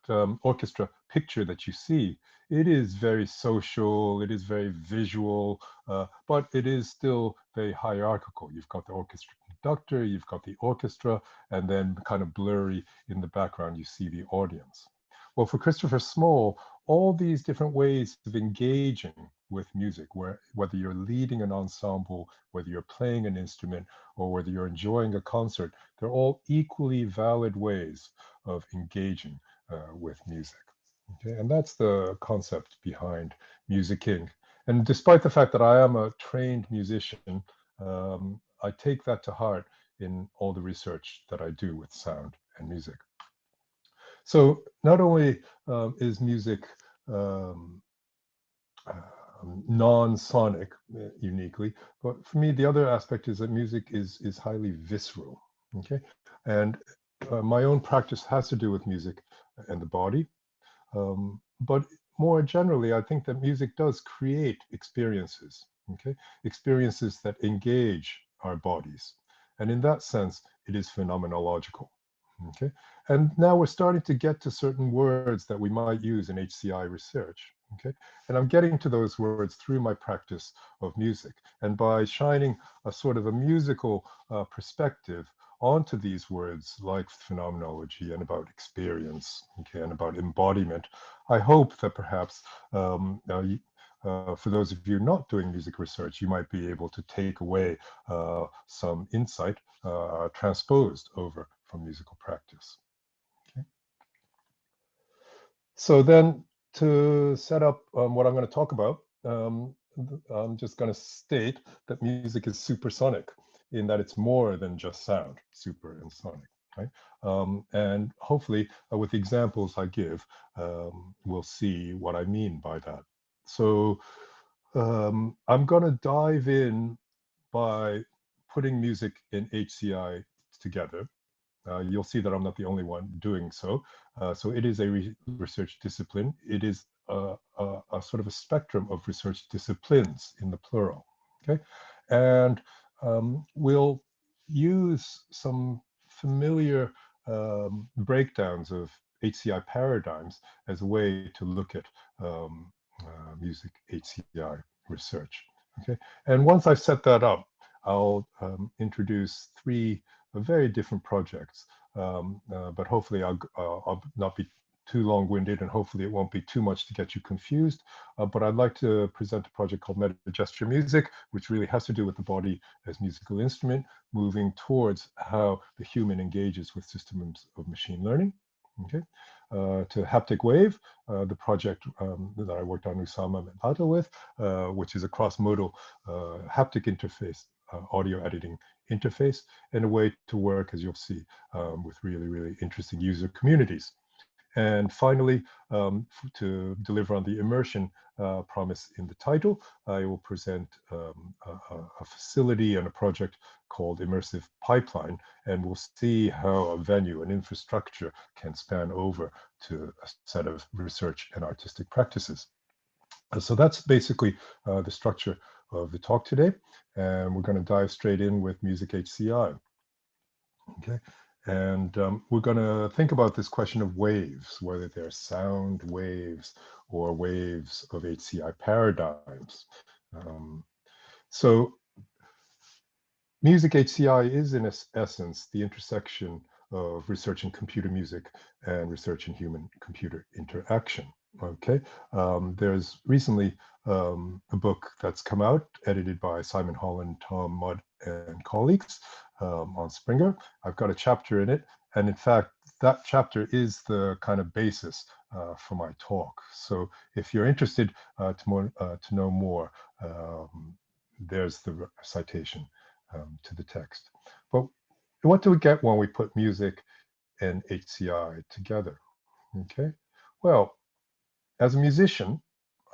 orchestra picture that you see, it is very social, it is very visual, but it is still very hierarchical. You've got the orchestra conductor, you've got the orchestra, and then kind of blurry in the background, you see the audience. Well, for Christopher Small, all these different ways of engaging with music, whether you're leading an ensemble, whether you're playing an instrument, or whether you're enjoying a concert, they're all equally valid ways of engaging with music. Okay, and that's the concept behind musicking. And despite the fact that I am a trained musician, I take that to heart in all the research that I do with sound and music. So not only is music non-sonic uniquely, but for me, the other aspect is that music is highly visceral. Okay, and my own practice has to do with music and the body. But more generally, I think that music does create experiences, okay? Experiences that engage our bodies. And in that sense, it is phenomenological, okay? And now we're starting to get to certain words that we might use in HCI research, okay? And I'm getting to those words through my practice of music. And by shining a sort of a musical perspective onto these words like phenomenology and about experience, okay, and about embodiment, I hope that perhaps for those of you not doing music research, you might be able to take away some insight transposed over from musical practice. Okay. So then to set up what I'm going to talk about, I'm just going to state that music is supersonic in that it's more than just sound, super and sonic, right? And hopefully with the examples I give, we'll see what I mean by that. So I'm going to dive in by putting music in HCI together. You'll see that I'm not the only one doing so. So it is a research discipline. It is a sort of a spectrum of research disciplines in the plural, okay? And we'll use some familiar breakdowns of HCI paradigms as a way to look at music HCI research, okay? And once I've set that up, I'll introduce three very different projects, but hopefully I'll not be too long-winded, and hopefully it won't be too much to get you confused. But I'd like to present a project called Meta-Gesture Music, which really has to do with the body as musical instrument, moving towards how the human engages with systems of machine learning. Okay, to Haptic Wave, the project that I worked on Usama and Atau with, which is a cross-modal haptic interface, audio editing interface, and a way to work, as you'll see, with really, really interesting user communities. And finally, to deliver on the immersion promise in the title, I will present a facility and a project called Immersive Pipeline, and we'll see how a venue and infrastructure can span over to a set of research and artistic practices. So that's basically the structure of the talk today, and we're going to dive straight in with Music HCI. Okay, and we're going to think about this question of waves, whether they're sound waves or waves of HCI paradigms. So Music HCI is in essence the intersection of research in computer music and research in human-computer interaction. Okay, there's recently a book that's come out, edited by Simon Holland, Tom Mudd, and colleagues on Springer. I've got a chapter in it, and in fact, that chapter is the kind of basis for my talk. So if you're interested to know more, there's the citation to the text. But what do we get when we put music and HCI together? Okay, well, as a musician,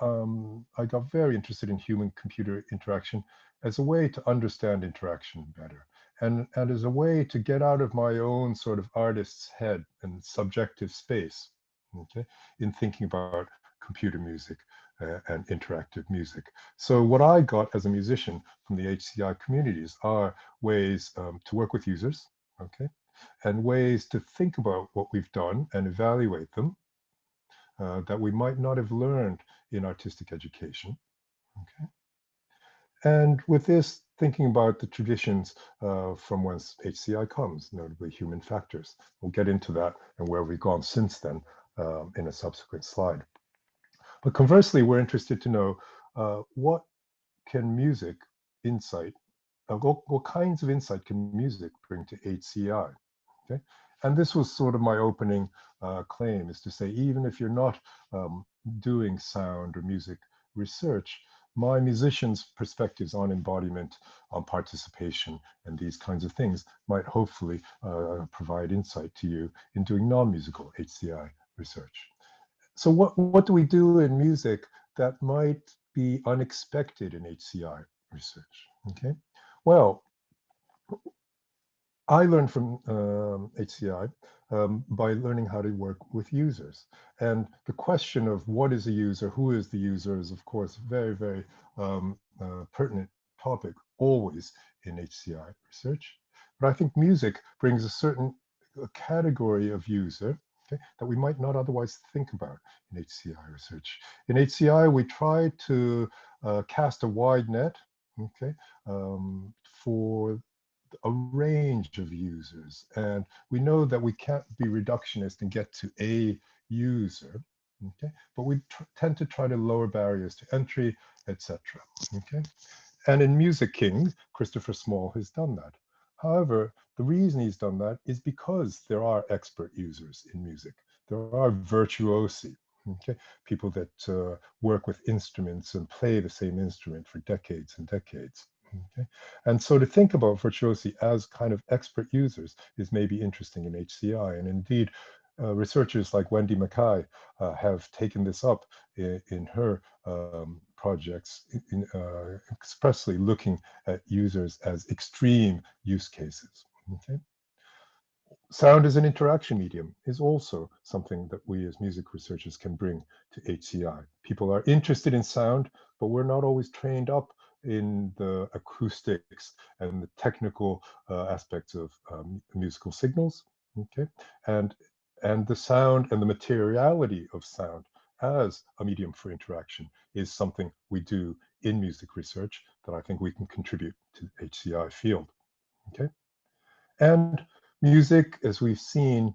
I got very interested in human-computer interaction as a way to understand interaction better, and as a way to get out of my own sort of artist's head and subjective space, okay, in thinking about computer music and interactive music. So what I got as a musician from the HCI communities are ways to work with users, okay, and ways to think about what we've done and evaluate them, that we might not have learned in artistic education. Okay. And with this, thinking about the traditions from whence HCI comes, notably human factors. We'll get into that and where we've gone since then in a subsequent slide. But conversely, we're interested to know what can music insight, what kinds of insight can music bring to HCI? Okay, and this was sort of my opening claim, is to say, even if you're not doing sound or music research, my musician's perspectives on embodiment, on participation, and these kinds of things might hopefully provide insight to you in doing non-musical HCI research. So what do we do in music that might be unexpected in HCI research? Okay, well, I learned from HCI by learning how to work with users. And the question of what is a user, who is the user, is of course very, very pertinent topic always in HCI research. But I think music brings a certain category of user, okay, that we might not otherwise think about in HCI research. In HCI, we try to cast a wide net, okay, for a range of users. And we know that we can't be reductionist and get to a user, okay? But we tend to try to lower barriers to entry, etc. Okay? And in Music King, Christopher Small has done that. However, the reason he's done that is because there are expert users in music. There are virtuosi, okay? People that work with instruments and play the same instrument for decades and decades. Okay. And so to think about virtuosi as kind of expert users is maybe interesting in HCI. And indeed, researchers like Wendy Mackay have taken this up in her projects, expressly looking at users as extreme use cases. Okay. Sound as an interaction medium is also something that we as music researchers can bring to HCI. People are interested in sound, but we're not always trained up in the acoustics and the technical aspects of musical signals, okay? And the sound and the materiality of sound as a medium for interaction is something we do in music research that I think we can contribute to the HCI field, okay? And music, as we've seen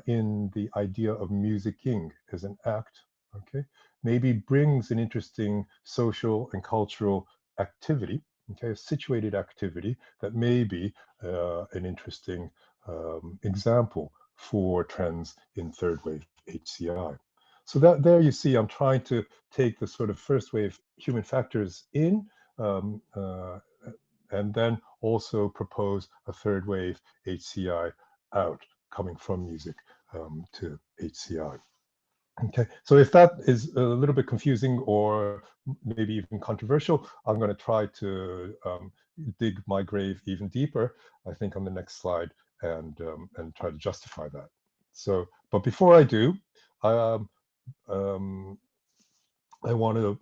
in the idea of musicking as an act, okay, maybe brings an interesting social and cultural activity, okay, a situated activity that may be an interesting example for trends in third wave HCI. So that there you see, I'm trying to take the sort of first wave human factors in, and then also propose a third wave HCI out coming from music to HCI. Okay, so if that is a little bit confusing or maybe even controversial, I'm going to try to dig my grave even deeper, I think, on the next slide and try to justify that. So, but before I do, I want to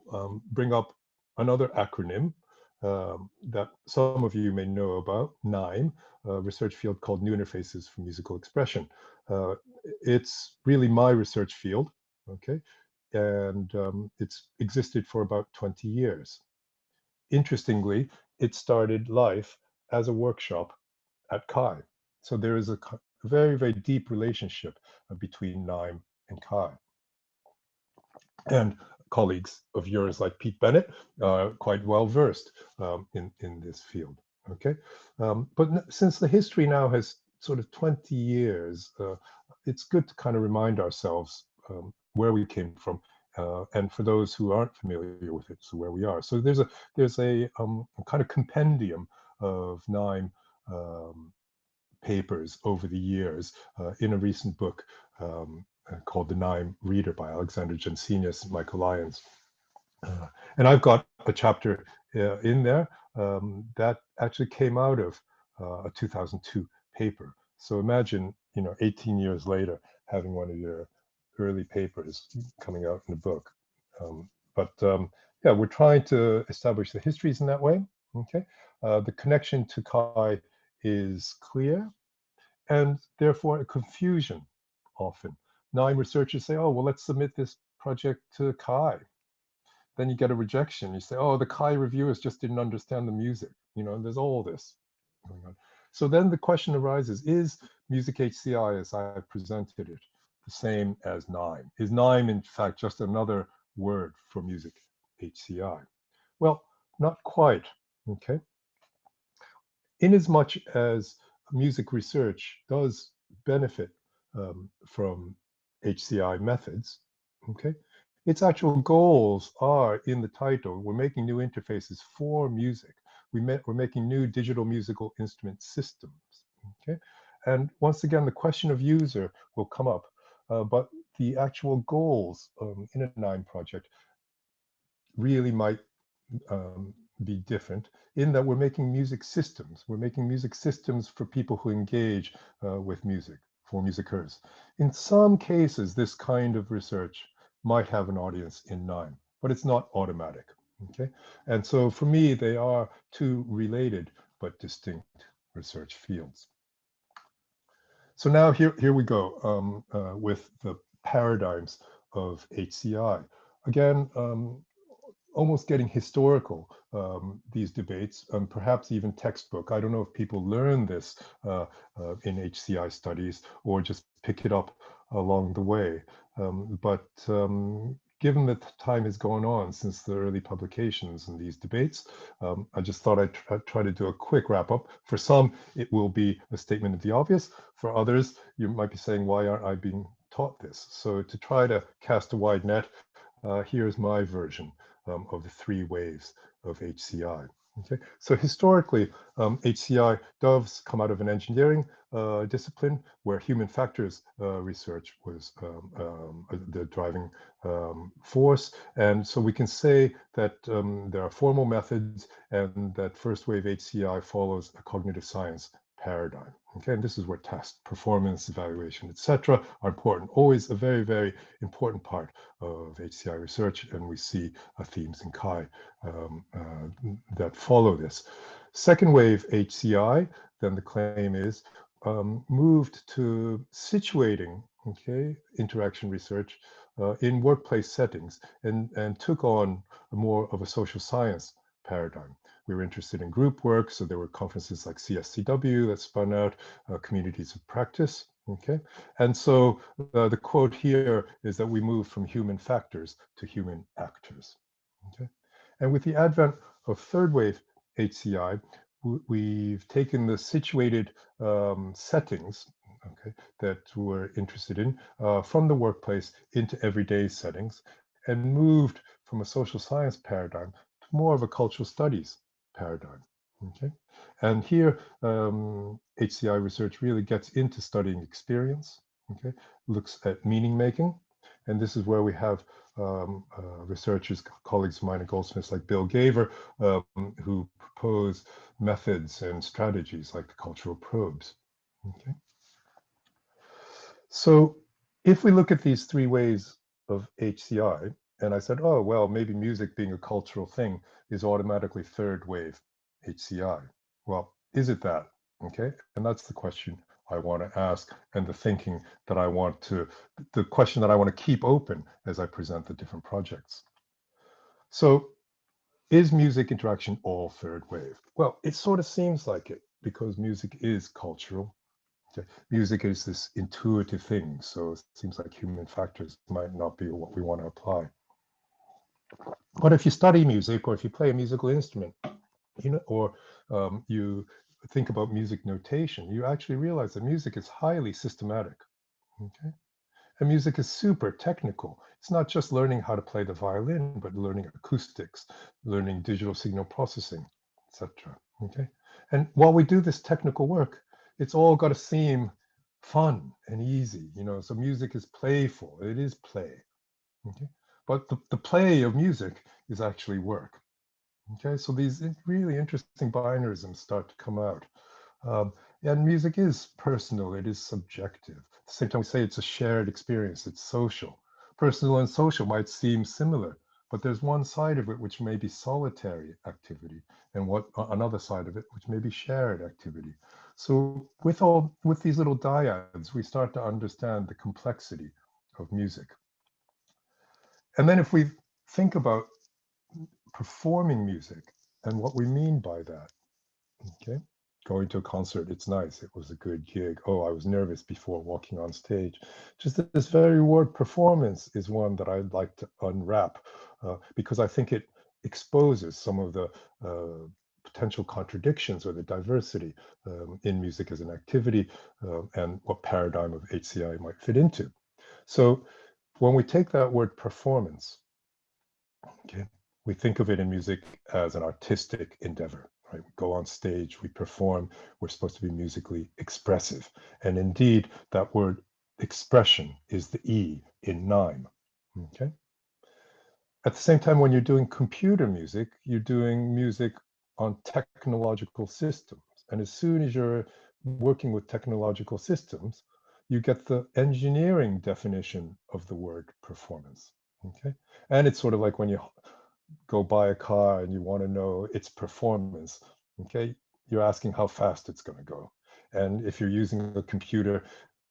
bring up another acronym that some of you may know about, NIME, a research field called New Interfaces for Musical Expression. It's really my research field, okay? And it's existed for about 20 years. Interestingly, it started life as a workshop at CHI. So there is a very, very deep relationship between NIME and CHI. And colleagues of yours like Pete Bennett are quite well versed in this field, okay? But since the history now has sort of 20 years, it's good to kind of remind ourselves where we came from, and for those who aren't familiar with it, so where we are. So there's a kind of compendium of NIME papers over the years in a recent book called The NIME Reader by Alexander Jensenius and Michael Lyons. And I've got a chapter in there that actually came out of a 2002 paper. So imagine, 18 years later, having one of your early papers coming out in a book. Yeah, we're trying to establish the histories in that way, okay? The connection to CHI is clear, and therefore a confusion often NIME researchers say, oh, well, let's submit this project to CHI. Then you get a rejection. You say, oh, the CHI reviewers just didn't understand the music. And there's all this going on. So then the question arises, is music HCI, as I presented it, the same as NIME? Is NIME, in fact, just another word for music HCI? Well, not quite, okay? Inasmuch as music research does benefit from HCI methods, okay, its actual goals are in the title. We're making new interfaces for music. We're making new digital musical instrument systems, okay? And once again, the question of user will come up, but the actual goals in a NIME project really might be different in that we're making music systems. We're making music systems for people who engage with music, for musicers. In some cases, this kind of research might have an audience in NIME, but it's not automatic, okay? And so for me, they are two related but distinct research fields. So now here we go with the paradigms of HCI. Again, almost getting historical, these debates, perhaps even textbook. I don't know if people learn this in HCI studies or just pick it up along the way. But given that time has gone on since the early publications in these debates, I just thought I'd try to do a quick wrap up. For some, it will be a statement of the obvious. For others, you might be saying, why aren't I being taught this? So to try to cast a wide net, here's my version of the three waves of HCI. Okay, so historically, HCI does come out of an engineering discipline where human factors research was the driving force. And so we can say that there are formal methods and that first wave HCI follows a cognitive science paradigm. Okay, and this is where test, performance, evaluation, etc. are important. Always a very, very important part of HCI research, and we see themes in CHI that follow this. Second wave HCI, then the claim is, moved to situating, okay, interaction research in workplace settings and took on more of a social science paradigm. We were interested in group work, so there were conferences like CSCW that spun out communities of practice, okay? And so the quote here is that we move from human factors to human actors, okay? And with the advent of third wave HCI, we've taken the situated settings, okay, that we're interested in from the workplace into everyday settings and moved from a social science paradigm to more of a cultural studies paradigm, okay? And here, HCI research really gets into studying experience, okay? Looks at meaning making, and this is where we have researchers, colleagues of mine at Goldsmiths like Bill Gaver, who propose methods and strategies like the cultural probes, okay? So if we look at these three ways of HCI, and I said, oh, well, maybe music being a cultural thing is automatically third wave HCI. Well, is it that? Okay, and that's the question I want to ask, and the thinking that I want to, the question that I want to keep open as I present the different projects. So is music interaction all third wave? Well, it sort of seems like it because music is cultural. Okay. Music is this intuitive thing, so it seems like human factors might not be what we want to apply. But if you study music, or if you play a musical instrument, or you think about music notation, you actually realize that music is highly systematic. Okay, and music is super technical. It's not just learning how to play the violin, but learning acoustics, learning digital signal processing, etc. Okay, and while we do this technical work, it's all got to seem fun and easy, so music is playful. It is play, okay? But the play of music is actually work, okay? So these really interesting binarisms start to come out. And music is personal, it is subjective. At the same time, we say it's a shared experience, it's social. Personal and social might seem similar, but there's one side of it which may be solitary activity, and another side of it which may be shared activity. So with these little dyads, we start to understand the complexity of music. And then if we think about performing music and what we mean by that, okay? Going to a concert, it's nice. It was a good gig. Oh, I was nervous before walking on stage. Just this very word performance is one that I'd like to unwrap because I think it exposes some of the potential contradictions or the diversity in music as an activity and what paradigm of HCI might fit into. So when we take that word performance, okay, we think of it in music as an artistic endeavor. Right? We go on stage, we perform, we're supposed to be musically expressive. And indeed, that word expression is the E in NIME. Okay? At the same time, when you're doing computer music, you're doing music on technological systems. And as soon as you're working with technological systems, you get the engineering definition of the word performance. Okay? And it's sort of like when you go buy a car and you want to know its performance, okay, you're asking how fast it's going to go. And if you're using a computer,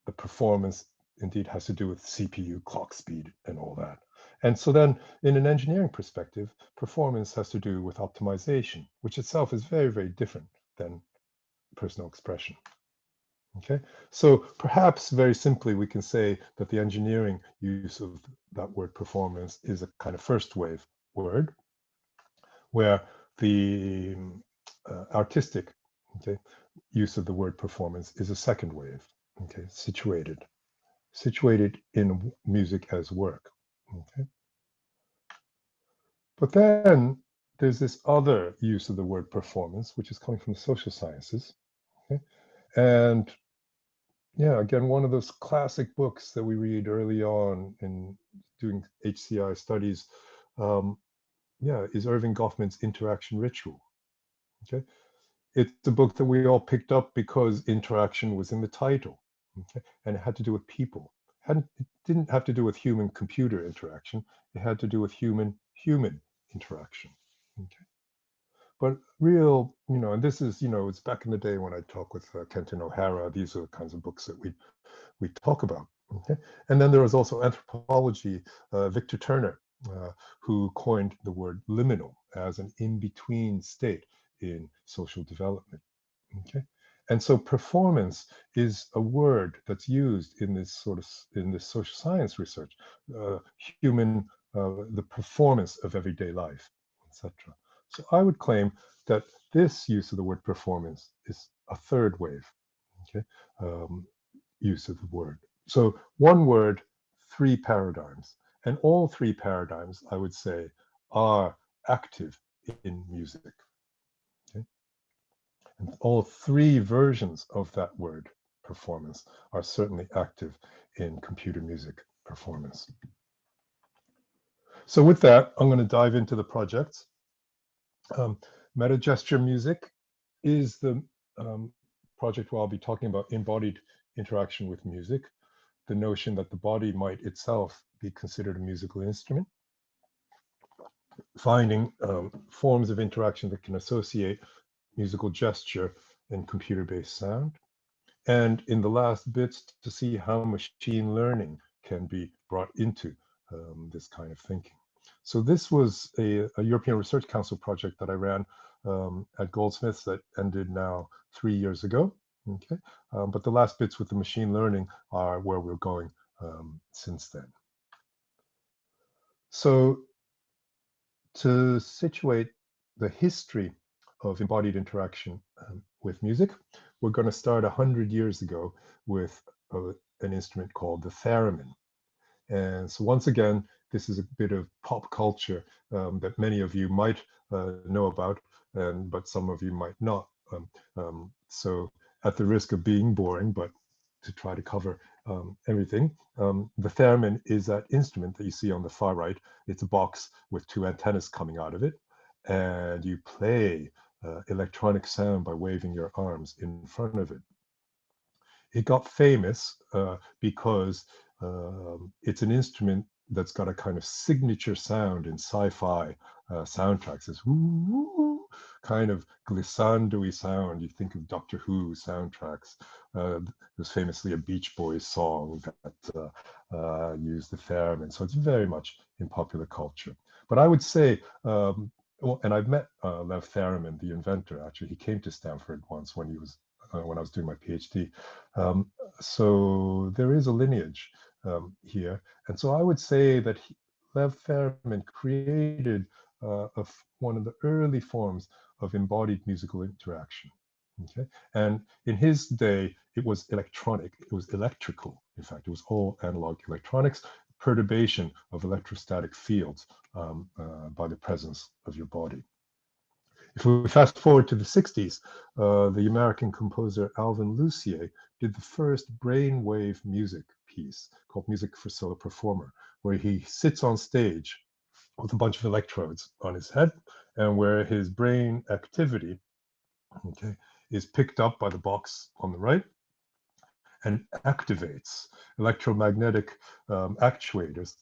the performance indeed has to do with CPU clock speed and all that. And so then in an engineering perspective, performance has to do with optimization, which itself is very, very different than personal expression. Okay, so perhaps very simply, we can say that the engineering use of that word performance is a kind of first wave word, where the artistic, okay, use of the word performance is a second wave, okay, situated in music as work, okay. But then there's this other use of the word performance, which is coming from the social sciences, okay, and yeah, again, one of those classic books that we read early on in doing HCI studies, yeah, is Irving Goffman's Interaction Ritual. Okay, it's a book that we all picked up because interaction was in the title, okay, and it had to do with people. It didn't have to do with human-computer interaction. It had to do with human-human interaction. Okay, but real, and this is, it's back in the day when I talk with Kenton O'Hara. These are the kinds of books that we talk about. Okay, and then there was also anthropology. Victor Turner, who coined the word liminal as an in-between state in social development. Okay, and so performance is a word that's used in this social science research, the performance of everyday life, etc. So I would claim that this use of the word performance is a third wave, okay, use of the word. So one word, three paradigms, and all three paradigms, I would say, are active in music. Okay? And all three versions of that word, performance, are certainly active in computer music performance. So with that, I'm going to dive into the projects. Meta gesture music is the project where I'll be talking about embodied interaction with music, the notion that the body might itself be considered a musical instrument, finding forms of interaction that can associate musical gesture and computer-based sound, and in the last bits to see how machine learning can be brought into this kind of thinking. So this was a European Research Council project that I ran at Goldsmiths that ended now 3 years ago. Okay, but the last bits with the machine learning are where we're going since then. So to situate the history of embodied interaction with music, we're going to start 100 years ago with an instrument called the theremin. And so once again, this is a bit of pop culture that many of you might know about, but some of you might not. So at the risk of being boring, but to try to cover everything, the theremin is that instrument that you see on the far right. It's a box with two antennas coming out of it, and you play electronic sound by waving your arms in front of it. It got famous because it's an instrument that's got a kind of signature sound in sci-fi soundtracks. This woo, kind of glissando-y sound. You think of Doctor Who soundtracks. There's famously a Beach Boys song that used the theremin. So it's very much in popular culture. But I would say, well, and I've met Lev Theremin, the inventor, actually. He came to Stanford once when when I was doing my PhD. So there is a lineage here. And so I would say that Lev Theremin created one of the early forms of embodied musical interaction. Okay, and in his day, it was electronic, it was electrical. In fact, it was all analog electronics, perturbation of electrostatic fields by the presence of your body. If we fast forward to the 60s, the American composer Alvin Lucier did the first brainwave music piece called Music for Solo Performer, where he sits on stage with a bunch of electrodes on his head, and where his brain activity, okay, is picked up by the box on the right and activates electromagnetic actuators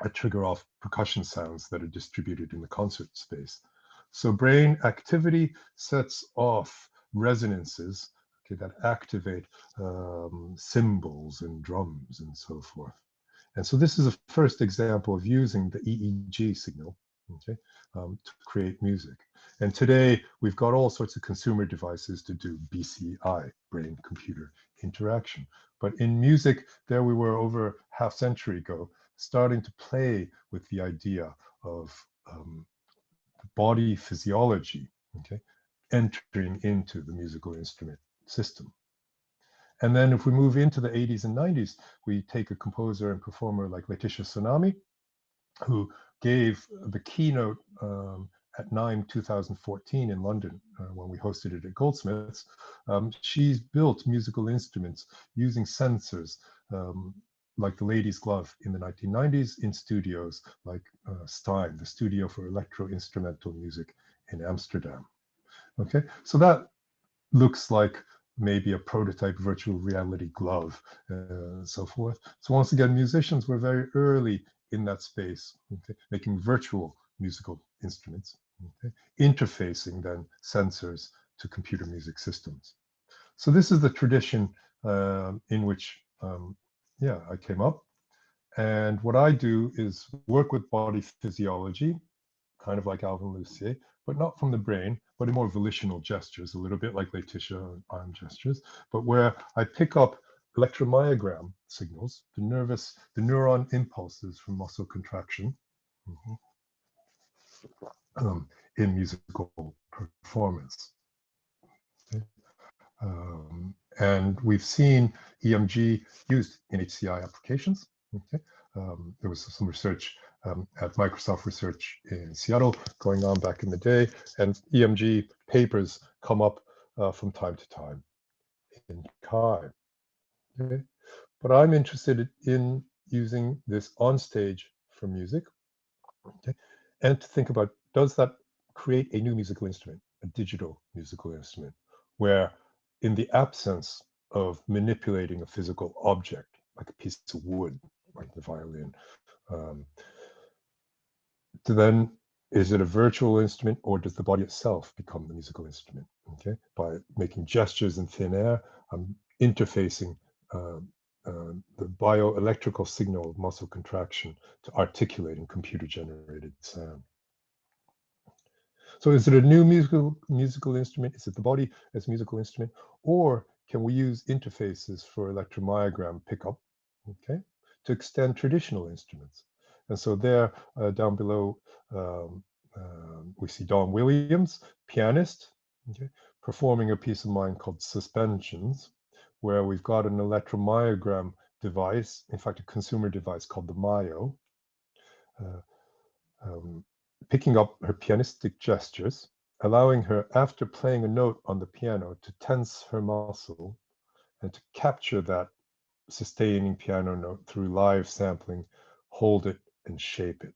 that trigger off percussion sounds that are distributed in the concert space. So brain activity sets off resonances, okay, that activate cymbals and drums and so forth. And so this is a first example of using the EEG signal, okay, to create music. And today we've got all sorts of consumer devices to do BCI, brain-computer interaction. But in music, there we were over half century ago, starting to play with the idea of body physiology, okay, entering into the musical instrument system. And then if we move into the 80s and 90s, we take a composer and performer like Laetitia Tsunami, who gave the keynote at NIME 2014 in London when we hosted it at Goldsmiths. She's built musical instruments using sensors like the Lady's Glove in the 1990s in studios like Stein, the Studio for Electro-Instrumental Music in Amsterdam. Okay, so that looks like maybe a prototype virtual reality glove and so forth. So once again, musicians were very early in that space, okay, making virtual musical instruments, okay, interfacing then sensors to computer music systems. So this is the tradition in which, yeah, I came up. And what I do is work with body physiology, kind of like Alvin Lucier, but not from the brain, but in more volitional gestures, a little bit like Laetitia arm gestures, but where I pick up electromyogram signals, the neuron impulses from muscle contraction in musical performance. Okay. And we've seen EMG used in HCI applications. Okay. There was some research at Microsoft Research in Seattle going on back in the day, and EMG papers come up from time to time in CHI. Okay. But I'm interested in using this on stage for music, okay, and to think about, does that create a new musical instrument, a digital musical instrument, where in the absence of manipulating a physical object, like a piece of wood, like the violin, then is it a virtual instrument, or does the body itself become the musical instrument? Okay, by making gestures in thin air, I'm interfacing the bioelectrical signal of muscle contraction to articulating computer-generated sound. So is it a new musical instrument? Is it the body as a musical instrument? Or can we use interfaces for electromyogram pickup, okay, to extend traditional instruments? And so there, down below, we see Don Williams, pianist, okay, performing a piece of mine called Suspensions, where we've got an electromyogram device, in fact, a consumer device called the Myo, picking up her pianistic gestures, allowing her, after playing a note on the piano, to tense her muscle and to capture that sustaining piano note through live sampling, hold it and shape it.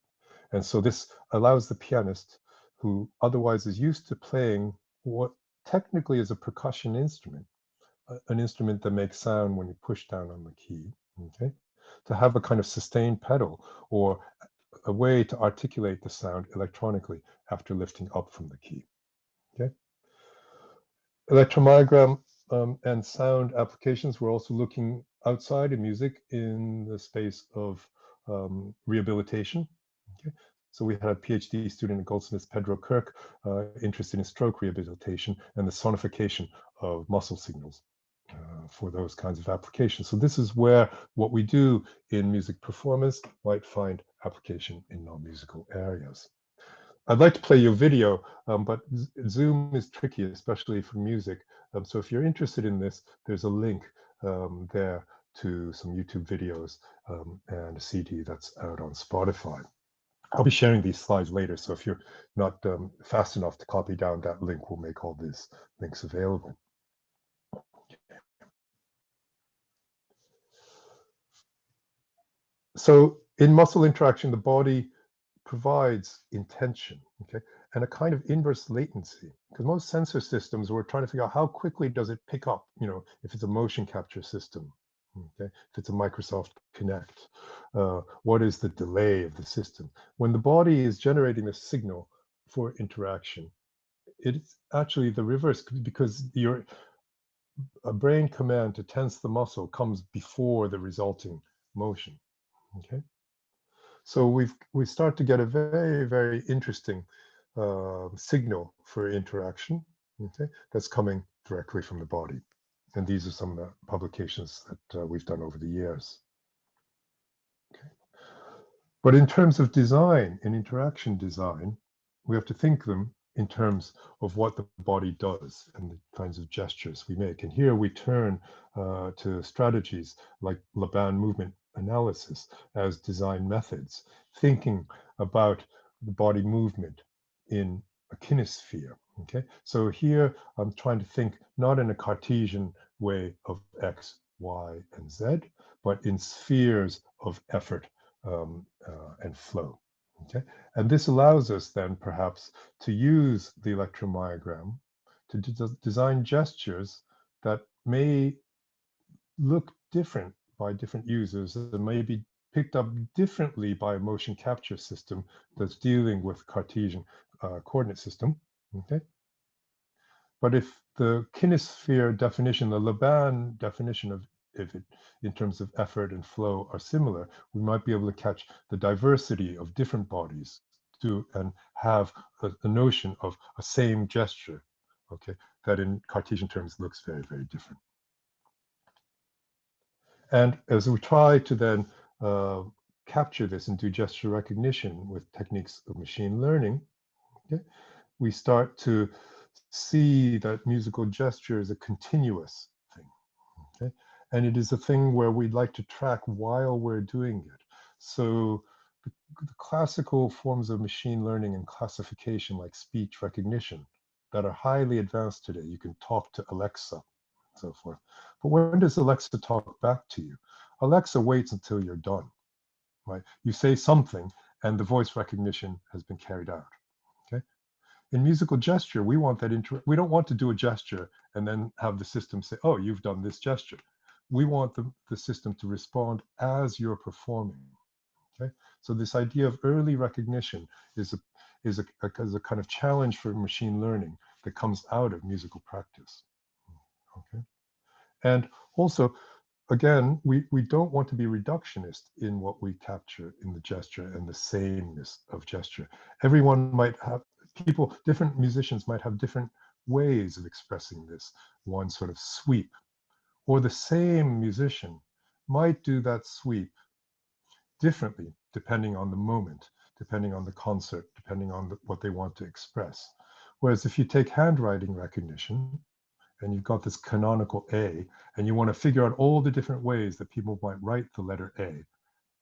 And so this allows the pianist, who otherwise is used to playing what technically is a percussion instrument, an instrument that makes sound when you push down on the key, okay, to have a kind of sustained pedal or a way to articulate the sound electronically after lifting up from the key. Okay. Electromyogram and sound applications. We're also looking outside of music in the space of rehabilitation. Okay. So we had a PhD student at Goldsmiths, Pedro Kirk, interested in stroke rehabilitation and the sonification of muscle signals for those kinds of applications. So this is where what we do in music performance might find application in non-musical areas. I'd like to play you a video, but Zoom is tricky, especially for music. So if you're interested in this, there's a link there to some YouTube videos and a CD that's out on Spotify. I'll be sharing these slides later, so if you're not fast enough to copy down that link, we'll make all these links available. So in muscle interaction, the body provides intention, okay, and a kind of inverse latency. Because most sensor systems, we're trying to figure out how quickly does it pick up, if it's a motion capture system, okay, if it's a Microsoft Kinect, what is the delay of the system? When the body is generating a signal for interaction, it's actually the reverse, because a brain command to tense the muscle comes before the resulting motion, okay? So we start to get a very, very interesting signal for interaction, okay, that's coming directly from the body. And these are some of the publications that we've done over the years. Okay. But in terms of design and interaction design, we have to think them in terms of what the body does and the kinds of gestures we make. And here we turn to strategies like LABAN movement analysis as design methods, thinking about the body movement in a kinesphere. Okay, so here I'm trying to think not in a Cartesian way of X, Y, and Z, but in spheres of effort and flow. Okay, and this allows us then perhaps to use the electromyogram to design gestures that may look different by different users and may be picked up differently by a motion capture system that's dealing with Cartesian coordinate system. Okay, but if the kinesphere definition, the LABAN definition of if it in terms of effort and flow are similar, we might be able to catch the diversity of different bodies and have a notion of a same gesture, okay, that in Cartesian terms looks very, very different. And as we try to then capture this and do gesture recognition with techniques of machine learning, okay, we start to see that musical gesture is a continuous thing, okay? And it is a thing where we'd like to track while we're doing it. So the classical forms of machine learning and classification, like speech recognition, that are highly advanced today, you can talk to Alexa and so forth. But when does Alexa talk back to you? Alexa waits until you're done, right? You say something and the voice recognition has been carried out. In musical gesture, we want that we don't want to do a gesture and then have the system say, oh, you've done this gesture. We want the system to respond as you're performing. Okay, so this idea of early recognition is a kind of challenge for machine learning that comes out of musical practice. Okay, and also, again, we don't want to be reductionist in what we capture in the gesture and the sameness of gesture. Everyone might have, different musicians might have different ways of expressing this, one sort of sweep, or the same musician might do that sweep differently depending on the moment, depending on the concert, depending on what they want to express. Whereas if you take handwriting recognition, and you've got this canonical A, and you want to figure out all the different ways that people might write the letter A,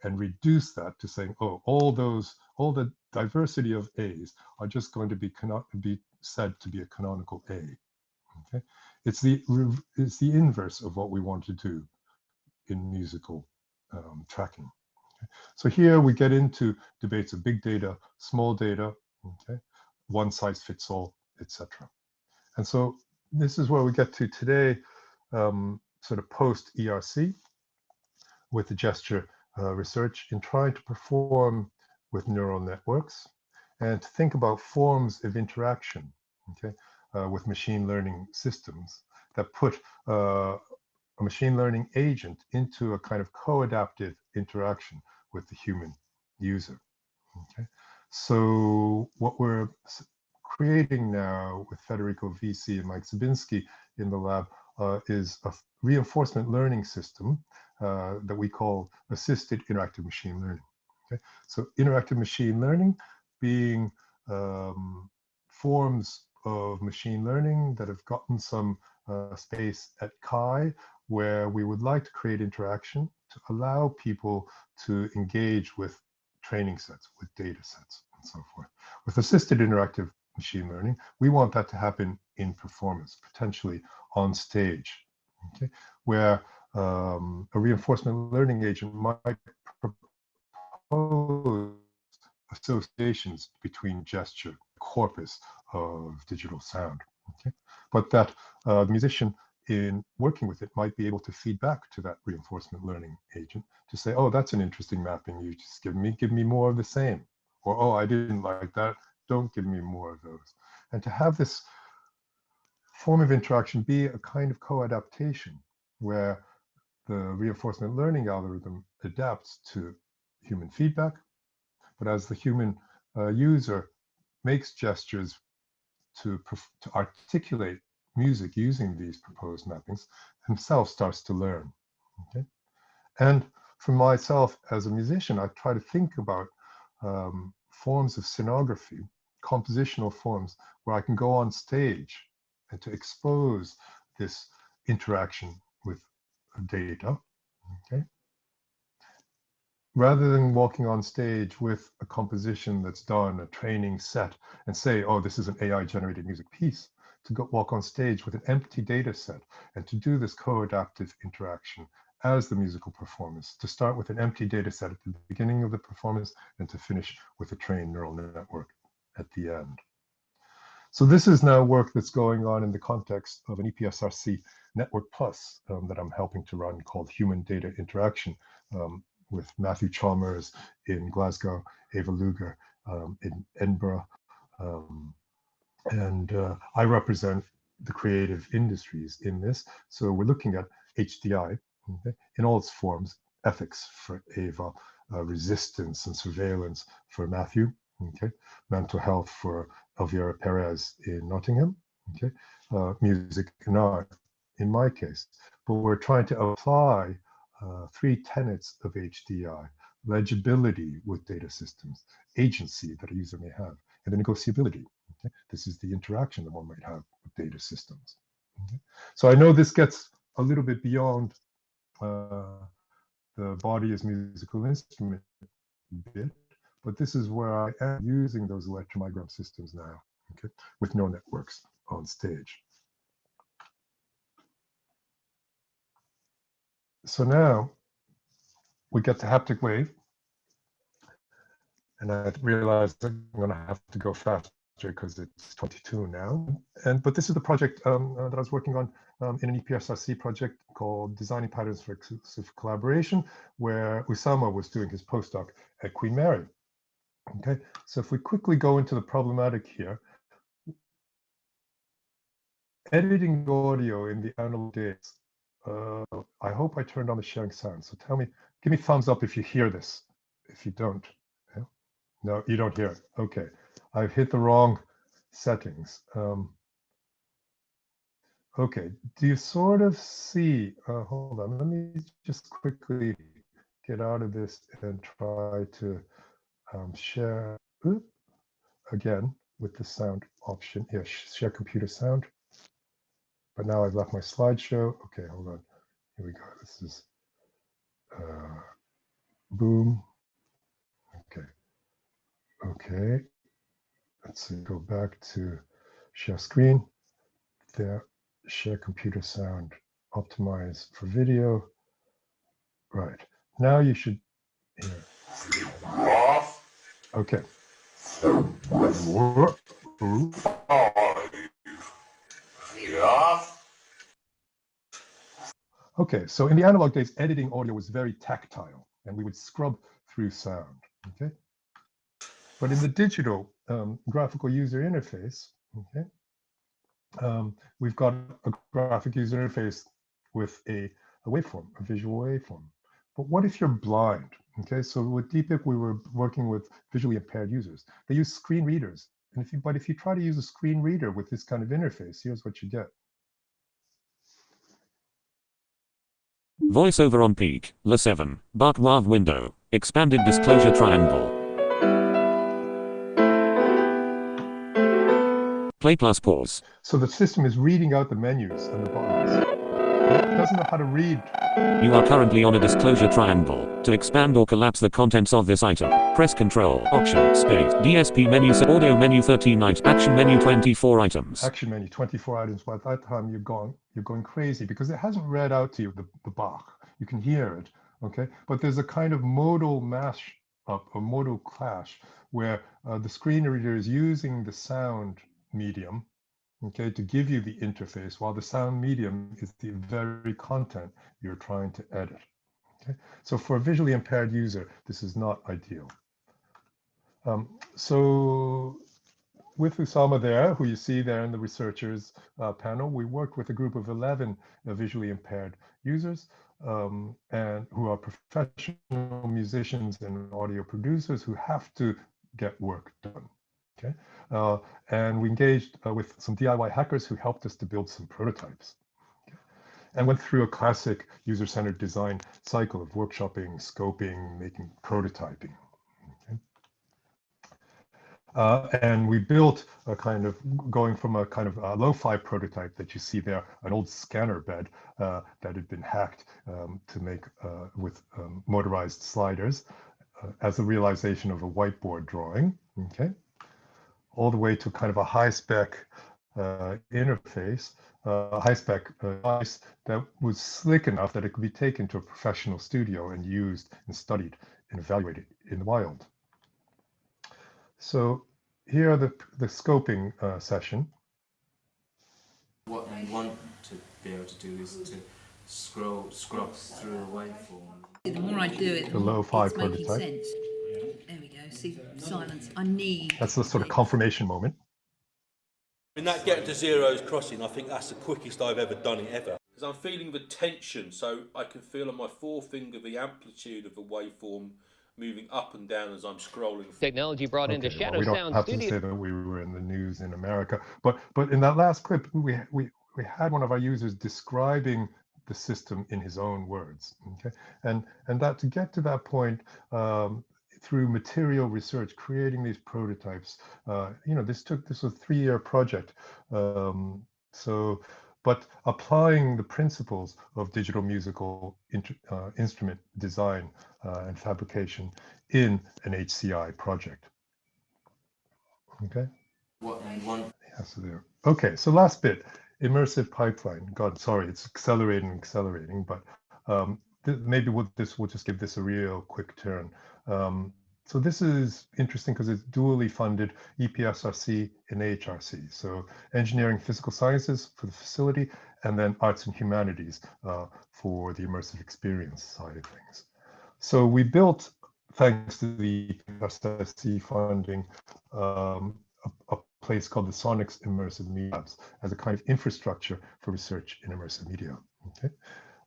and reduce that to saying, oh, all the diversity of A's are just going to be said to be a canonical A. Okay, it's the inverse of what we want to do in musical tracking. Okay? So here we get into debates of big data, small data, okay, one size fits all, etc. And so this is where we get to today, sort of post ERC, with the gesture research in trying to perform with neural networks and to think about forms of interaction. Okay, with machine learning systems that put a machine learning agent into a kind of co-adaptive interaction with the human user. Okay, so what we're creating now with Federico Visi and Mike Zabinski in the lab is a reinforcement learning system that we call assisted interactive machine learning. Okay, so interactive machine learning being forms of machine learning that have gotten some space at CHI, where we would like to create interaction to allow people to engage with training sets, with data sets, and so forth. With assisted interactive machine learning, we want that to happen in performance, potentially on stage, okay, where a reinforcement learning agent might propose associations between gesture, corpus of digital sound, okay, but that the musician in working with it might be able to feed back to that reinforcement learning agent to say, oh, that's an interesting mapping you just give me more of the same, or oh, I didn't like that, don't give me more of those. And to have this form of interaction be a kind of co-adaptation where the reinforcement learning algorithm adapts to human feedback, but as the human user makes gestures to articulate music using these proposed mappings, himself starts to learn. Okay, and for myself as a musician, I try to think about forms of scenography, compositional forms, where I can go on stage and to expose this interaction with data. Okay, rather than walking on stage with a composition that's done, a training set, and say, oh, this is an AI-generated music piece, to go walk on stage with an empty data set and to do this co-adaptive interaction as the musical performance, to start with an empty data set at the beginning of the performance and to finish with a trained neural network at the end. So this is now work that's going on in the context of an EPSRC Network Plus that I'm helping to run, called Human Data Interaction, with Matthew Chalmers in Glasgow, Eva Luger in Edinburgh. And I represent the creative industries in this. So we're looking at HDI, okay, in all its forms: ethics for Eva, resistance and surveillance for Matthew, okay, mental health for Elvira Perez in Nottingham, okay, music and art in my case. But we're trying to apply 3 tenets of HDI: legibility with data systems, agency that a user may have, and the negotiability. Okay? This is the interaction that one might have with data systems. Okay? So I know this gets a little bit beyond the body as musical instrument bit, but this is where I am using those electromyogram systems now, okay, with neural networks on stage. So now we get to haptic wave, and I realized I'm going to have to go faster because it's 22 now. But this is the project that I was working on in an EPSRC project called Designing Patterns for Exclusive Collaboration, where Usama was doing his postdoc at Queen Mary. Okay, so if we quickly go into the problematic here, editing audio in the analog days. I hope I turned on the sharing sound. So tell me, give me thumbs up if you hear this. If you don't, yeah? No, you don't hear it. Okay, I've hit the wrong settings. Okay, do you sort of see? Hold on, let me just quickly get out of this and try to share again with the sound option. Yeah, share computer sound. But now I've left my slideshow. Okay, hold on. Here we go. This is boom. Okay. Okay. Let's see, go back to share screen. There, share computer sound, optimize for video. Right. Now you should hear. Okay. Okay, so in the analog days, editing audio was very tactile, and we would scrub through sound, okay? But in the digital graphical user interface, okay, we've got a graphic user interface with a waveform, a visual waveform. But what if you're blind? Okay, so with DPIC, we were working with visually impaired users. They use screen readers. And if you try to use a screen reader with this kind of interface, here's what you get. Voiceover on peak, La7, Bark WAV window, expanded disclosure triangle. Play plus pause. So the system is reading out the menus and the buttons. It doesn't know how to read. You are currently on a disclosure triangle. To expand or collapse the contents of this item, press Control, Option, Space, DSP menu, Audio menu 13 items, Action menu 24 items. Action menu 24 items. By that time you're going crazy because it hasn't read out to you the Bach. You can hear it, okay? But there's a kind of modal mash up, a modal clash, where the screen reader is using the sound medium, okay, to give you the interface, while the sound medium is the very content you're trying to edit. Okay, so for a visually impaired user, this is not ideal. So with Usama there, who you see there in the researchers panel, we worked with a group of 11 visually impaired users and who are professional musicians and audio producers who have to get work done. Okay, and we engaged with some DIY hackers who helped us to build some prototypes, and went through a classic user-centered design cycle of workshopping, scoping, making prototyping. Okay. And we built a kind of, going from a kind of lo-fi prototype that you see there, an old scanner bed that had been hacked to make with motorized sliders as a realization of a whiteboard drawing. Okay. All the way to kind of a high-spec interface, high-spec device that was slick enough that it could be taken to a professional studio and used and studied and evaluated in the wild. So here are the scoping session. What we want to be able to do is to scrub through a waveform. The more I do it, the lo-fi it's making prototype. sense. There we go. See, silence. I need. That's the sort of confirmation moment. In that getting to zeros crossing, I think that's the quickest I've ever done it ever. Because I'm feeling the tension, so I can feel on my forefinger the amplitude of the waveform moving up and down as I'm scrolling. Technology brought into Shadow We don't Sound have Studio. to say that we were in the news in America, but in that last clip, we had one of our users describing the system in his own words. Okay, and that to get to that point through material research, creating these prototypes, you know, this was a 3-year project. But applying the principles of digital musical instrument design and fabrication in an HCI project. Okay. What we want. Yeah, so there. Okay, so last bit, immersive pipeline. God, sorry, it's accelerating, but maybe we'll just give this a real quick turn. So this is interesting because it's dually funded EPSRC and HRC. So engineering, physical sciences for the facility, and then arts and humanities for the immersive experience side of things. So we built, thanks to the EPSRC funding, a place called the Sonics Immersive Media Labs as a kind of infrastructure for research in immersive media. Okay.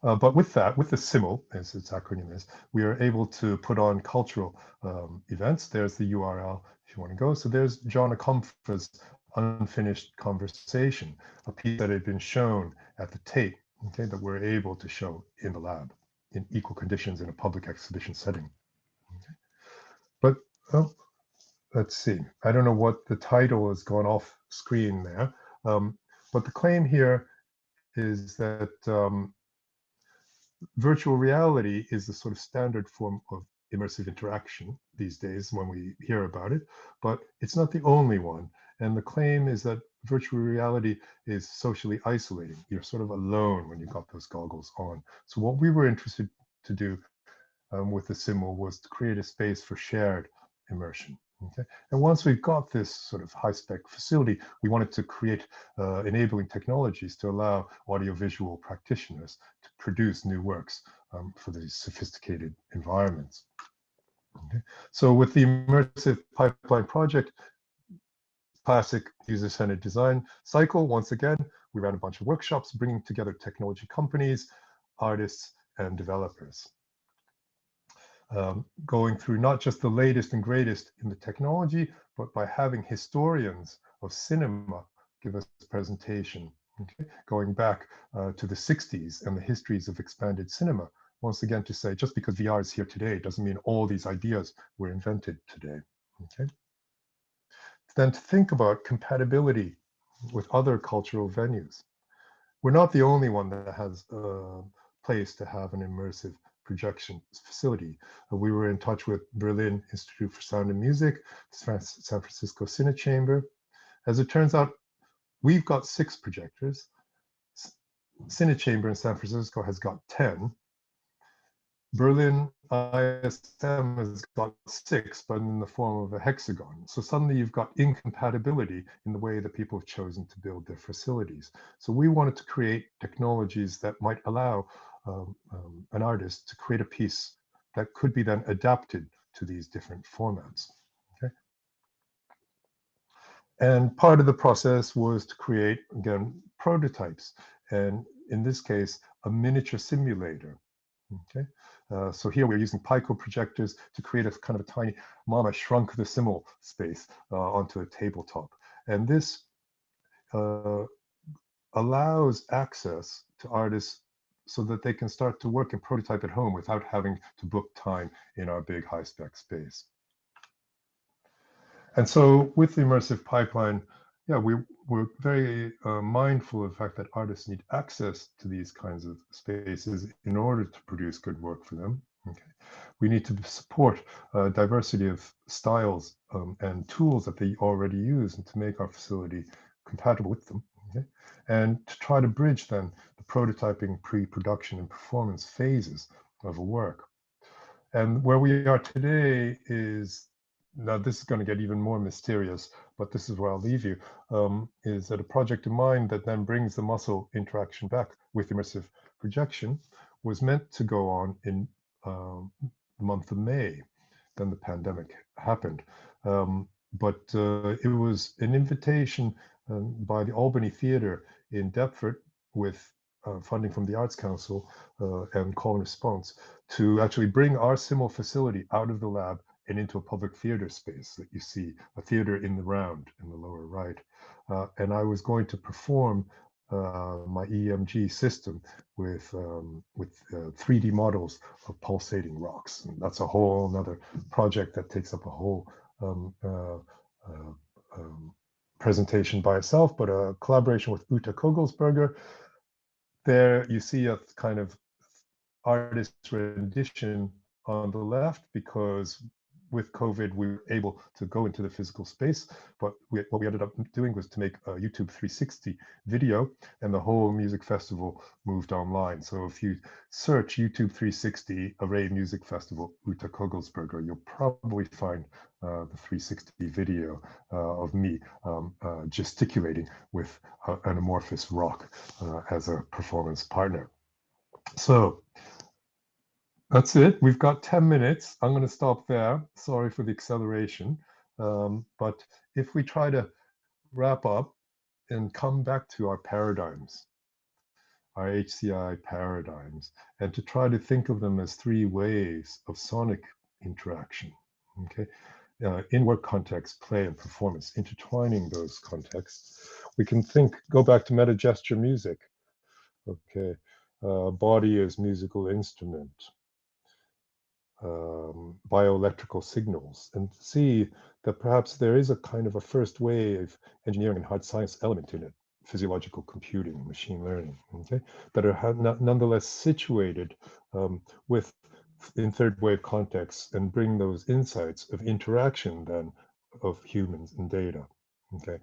But with that, with the SIML, as its acronym is, we are able to put on cultural events. There's the URL if you want to go. So there's John Akomfa's Unfinished Conversation, a piece that had been shown at the Tate, okay, that we're able to show in the lab in equal conditions in a public exhibition setting. Okay. But let's see. I don't know what the title has gone off screen there, but the claim here is that virtual reality is the sort of standard form of immersive interaction these days when we hear about it, but it's not the only one. And the claim is that virtual reality is socially isolating. You're sort of alone when you've got those goggles on. So what we were interested to do with the SIML was to create a space for shared immersion. Okay. And once we've got this sort of high-spec facility, we wanted to create enabling technologies to allow audiovisual practitioners to produce new works for these sophisticated environments. Okay. So with the Immersive Pipeline project, classic user-centered design cycle. Once again, we ran a bunch of workshops bringing together technology companies, artists, and developers. Going through not just the latest and greatest in the technology, but by having historians of cinema give us a presentation, okay? Going back to the 60s and the histories of expanded cinema. Once again, to say, just because VR is here today doesn't mean all these ideas were invented today, okay? Then to think about compatibility with other cultural venues. We're not the only one that has a place to have an immersive projection facility. We were in touch with Berlin Institute for Sound and Music, San Francisco CINECHAMBER. As it turns out, we've got 6 projectors. CINECHAMBER in San Francisco has got 10. Berlin ISM has got 6, but in the form of a hexagon. So suddenly you've got incompatibility in the way that people have chosen to build their facilities. So we wanted to create technologies that might allow an artist to create a piece that could be then adapted to these different formats. Okay. And part of the process was to create, again, prototypes. And in this case, a miniature simulator. Okay. So here we're using Pico projectors to create a kind of a tiny Mama Shrunk the Simul space onto a tabletop. And this allows access to artists so that they can start to work and prototype at home without having to book time in our big high-spec space. And so with the immersive pipeline, yeah, we're very mindful of the fact that artists need access to these kinds of spaces in order to produce good work for them. Okay. We need to support diversity of styles and tools that they already use and to make our facility compatible with them. Okay. And to try to bridge then the prototyping, pre-production, and performance phases of a work. And where we are today is, now this is going to get even more mysterious, but this is where I'll leave you, is that a project of mine that then brings the muscle interaction back with immersive projection was meant to go on in the month of May. Then the pandemic happened. But it was an invitation by the Albany Theatre in Deptford with funding from the Arts Council and call and response to actually bring our Simul facility out of the lab and into a public theater space that you see, a theater in the round in the lower right. And I was going to perform my EMG system with 3D models of pulsating rocks. And that's a whole another project that takes up a whole presentation by itself, but a collaboration with Uta Kogelsberger. There you see a kind of artist rendition on the left, because with COVID, we were able to go into the physical space, but what we ended up doing was to make a YouTube 360 video, and the whole music festival moved online. So if you search YouTube 360 Array Music Festival, Uta Kogelsberger, you'll probably find the 360 video of me gesticulating with an amorphous rock as a performance partner. So that's it. We've got 10 minutes. I'm going to stop there. Sorry for the acceleration. But if we try to wrap up and come back to our paradigms, our HCI paradigms, and to try to think of them as 3 ways of sonic interaction, okay? In work context, play, and performance, intertwining those contexts, we can go back to meta gesture music, okay? Body as musical instrument. Bioelectrical signals, and see that perhaps there is a kind of a first wave engineering and hard science element in it, physiological computing, machine learning, okay, that are nonetheless situated in third wave contexts and bring those insights of interaction then of humans and data, okay.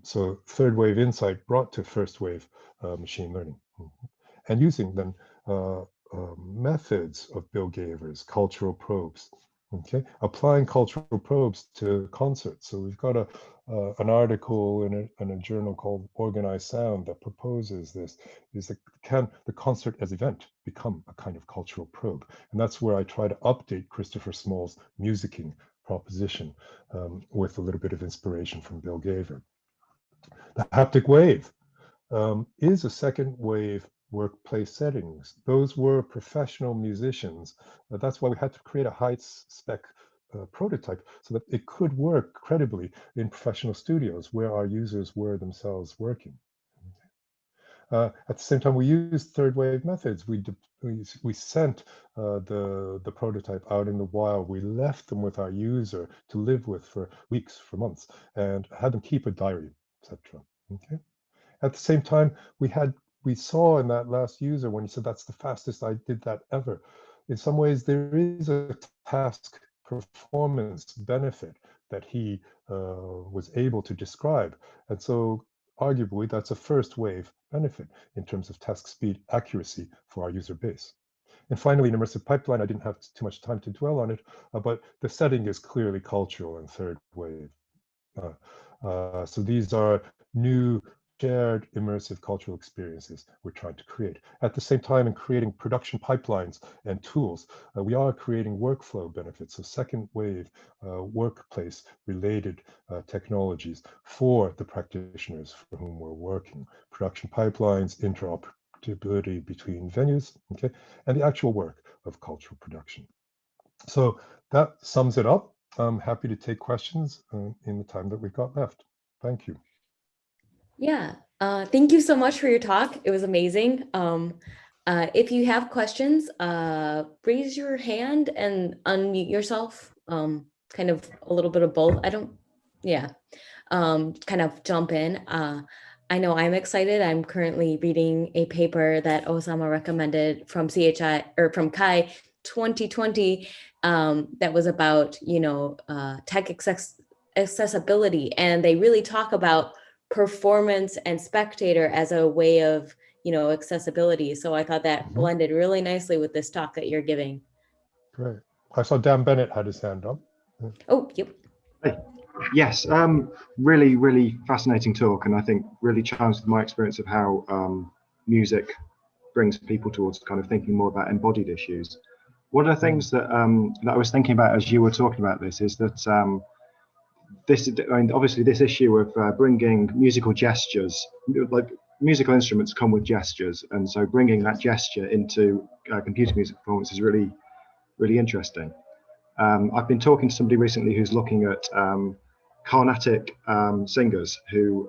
So third wave insight brought to first wave machine learning, and using then methods of Bill Gaver's cultural probes, okay, applying cultural probes to concerts. So we've got an article in a journal called Organized Sound that proposes this, is that can the concert as event become a kind of cultural probe? And that's where I try to update Christopher Small's musicking proposition with a little bit of inspiration from Bill Gaver. The haptic wave is a second wave work-play settings. Those were professional musicians. That's why we had to create a high-spec prototype so that it could work credibly in professional studios where our users were themselves working. At the same time, we used third wave methods. We sent the prototype out in the wild. We left them with our user to live with for weeks, for months, and had them keep a diary, etc. Okay. At the same time, we saw in that last user when he said, "That's the fastest I did that ever." In some ways, there is a task performance benefit that he was able to describe, and so arguably that's a first wave benefit in terms of task speed accuracy for our user base. And finally, in immersive pipeline, I didn't have too much time to dwell on it, but the setting is clearly cultural and third wave. So these are new shared immersive cultural experiences we're trying to create. At the same time, in creating production pipelines and tools, we are creating workflow benefits, so second wave workplace related technologies for the practitioners for whom we're working. Production pipelines, interoperability between venues, okay, and the actual work of cultural production. So that sums it up. I'm happy to take questions in the time that we've got left. Thank you. Yeah, thank you so much for your talk. It was amazing. If you have questions, raise your hand and unmute yourself. Kind of a little bit of both. Kind of jump in. I know I'm excited. I'm currently reading a paper that Osama recommended from CHI or from CHI 2020 that was about, tech accessibility. And they really talk about performance and spectator as a way of, accessibility. So I thought that blended really nicely with this talk that you're giving. Great. I saw Dan Bennett had his hand up. Oh, yep. Yes, really, really fascinating talk, and I think really challenged my experience of how music brings people towards kind of thinking more about embodied issues. One of the things that that I was thinking about as you were talking about this is that obviously this issue of bringing musical gestures, like musical instruments come with gestures, and so bringing that gesture into computer music performance is really, really interesting. I've been talking to somebody recently who's looking at Carnatic singers who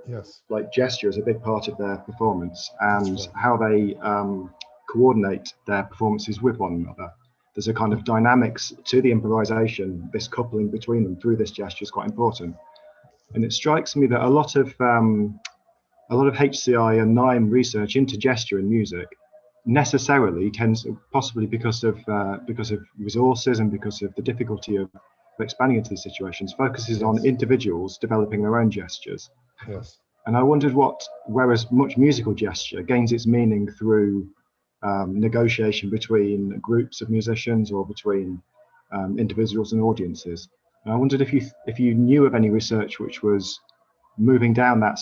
like gesture is a big part of their performance, and how they coordinate their performances with one another. There's a kind of dynamics to the improvisation. This coupling between them through this gesture is quite important. And it strikes me that a lot of HCI and NIME research into gesture in music necessarily tends, possibly because of resources and because of the difficulty of expanding into these situations, focuses on individuals developing their own gestures. Yes. And I wondered whereas much musical gesture gains its meaning through negotiation between groups of musicians or between individuals and audiences. And I wondered if you knew of any research which was moving down that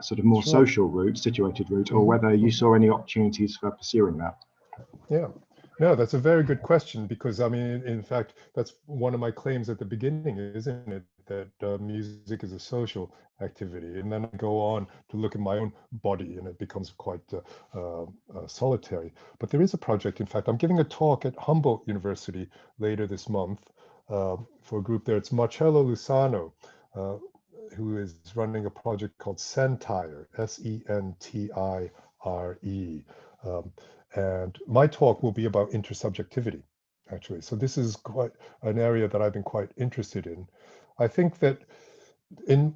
sort of more social route, situated route, or whether you saw any opportunities for pursuing that. Yeah, no, that's a very good question, because I mean, in fact, that's one of my claims at the beginning, isn't it? That music is a social activity, and then I go on to look at my own body, and it becomes quite solitary. But there is a project. In fact, I'm giving a talk at Humboldt University later this month for a group there. It's Marcello Lusano, who is running a project called Sentire, Sentire. And my talk will be about intersubjectivity, actually. So this is quite an area that I've been quite interested in. I think that in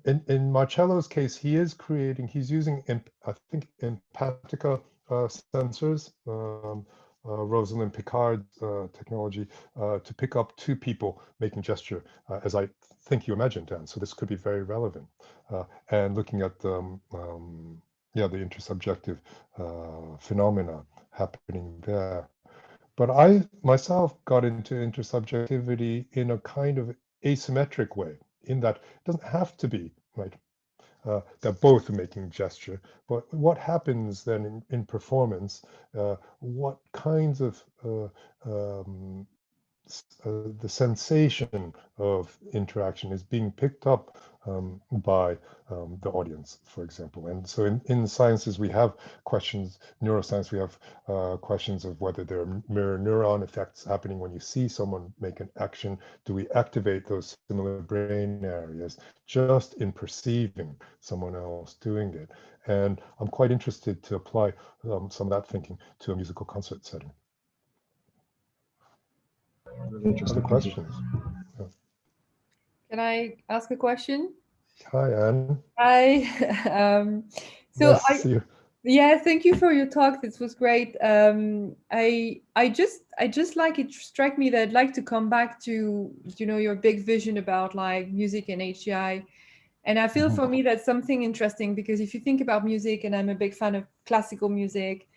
Marcello's case, he's using, I think, Empatica sensors, Rosalind Picard's technology, to pick up two people making gesture, as I think you imagined, Dan. So this could be very relevant. And looking at the intersubjective phenomena happening there. But I myself got into intersubjectivity in a kind of asymmetric way, in that it doesn't have to be, right? That both are making gesture, but what happens then in performance, what kinds of the sensation of interaction is being picked up by the audience, for example. And so in the sciences, we have questions, neuroscience, we have questions of whether there are mirror neuron effects happening when you see someone make an action. Do we activate those similar brain areas just in perceiving someone else doing it? And I'm quite interested to apply some of that thinking to a musical concert setting. Really interesting. Other questions? Can I ask a question? Hi, Anne. Hi. So Nice to see you. yeah, thank you for your talk. This was great. I just like it struck me that I'd like to come back to, you know, your big vision about like music and HCI. And I feel for me that's something interesting, because if you think about music, and I'm a big fan of classical music,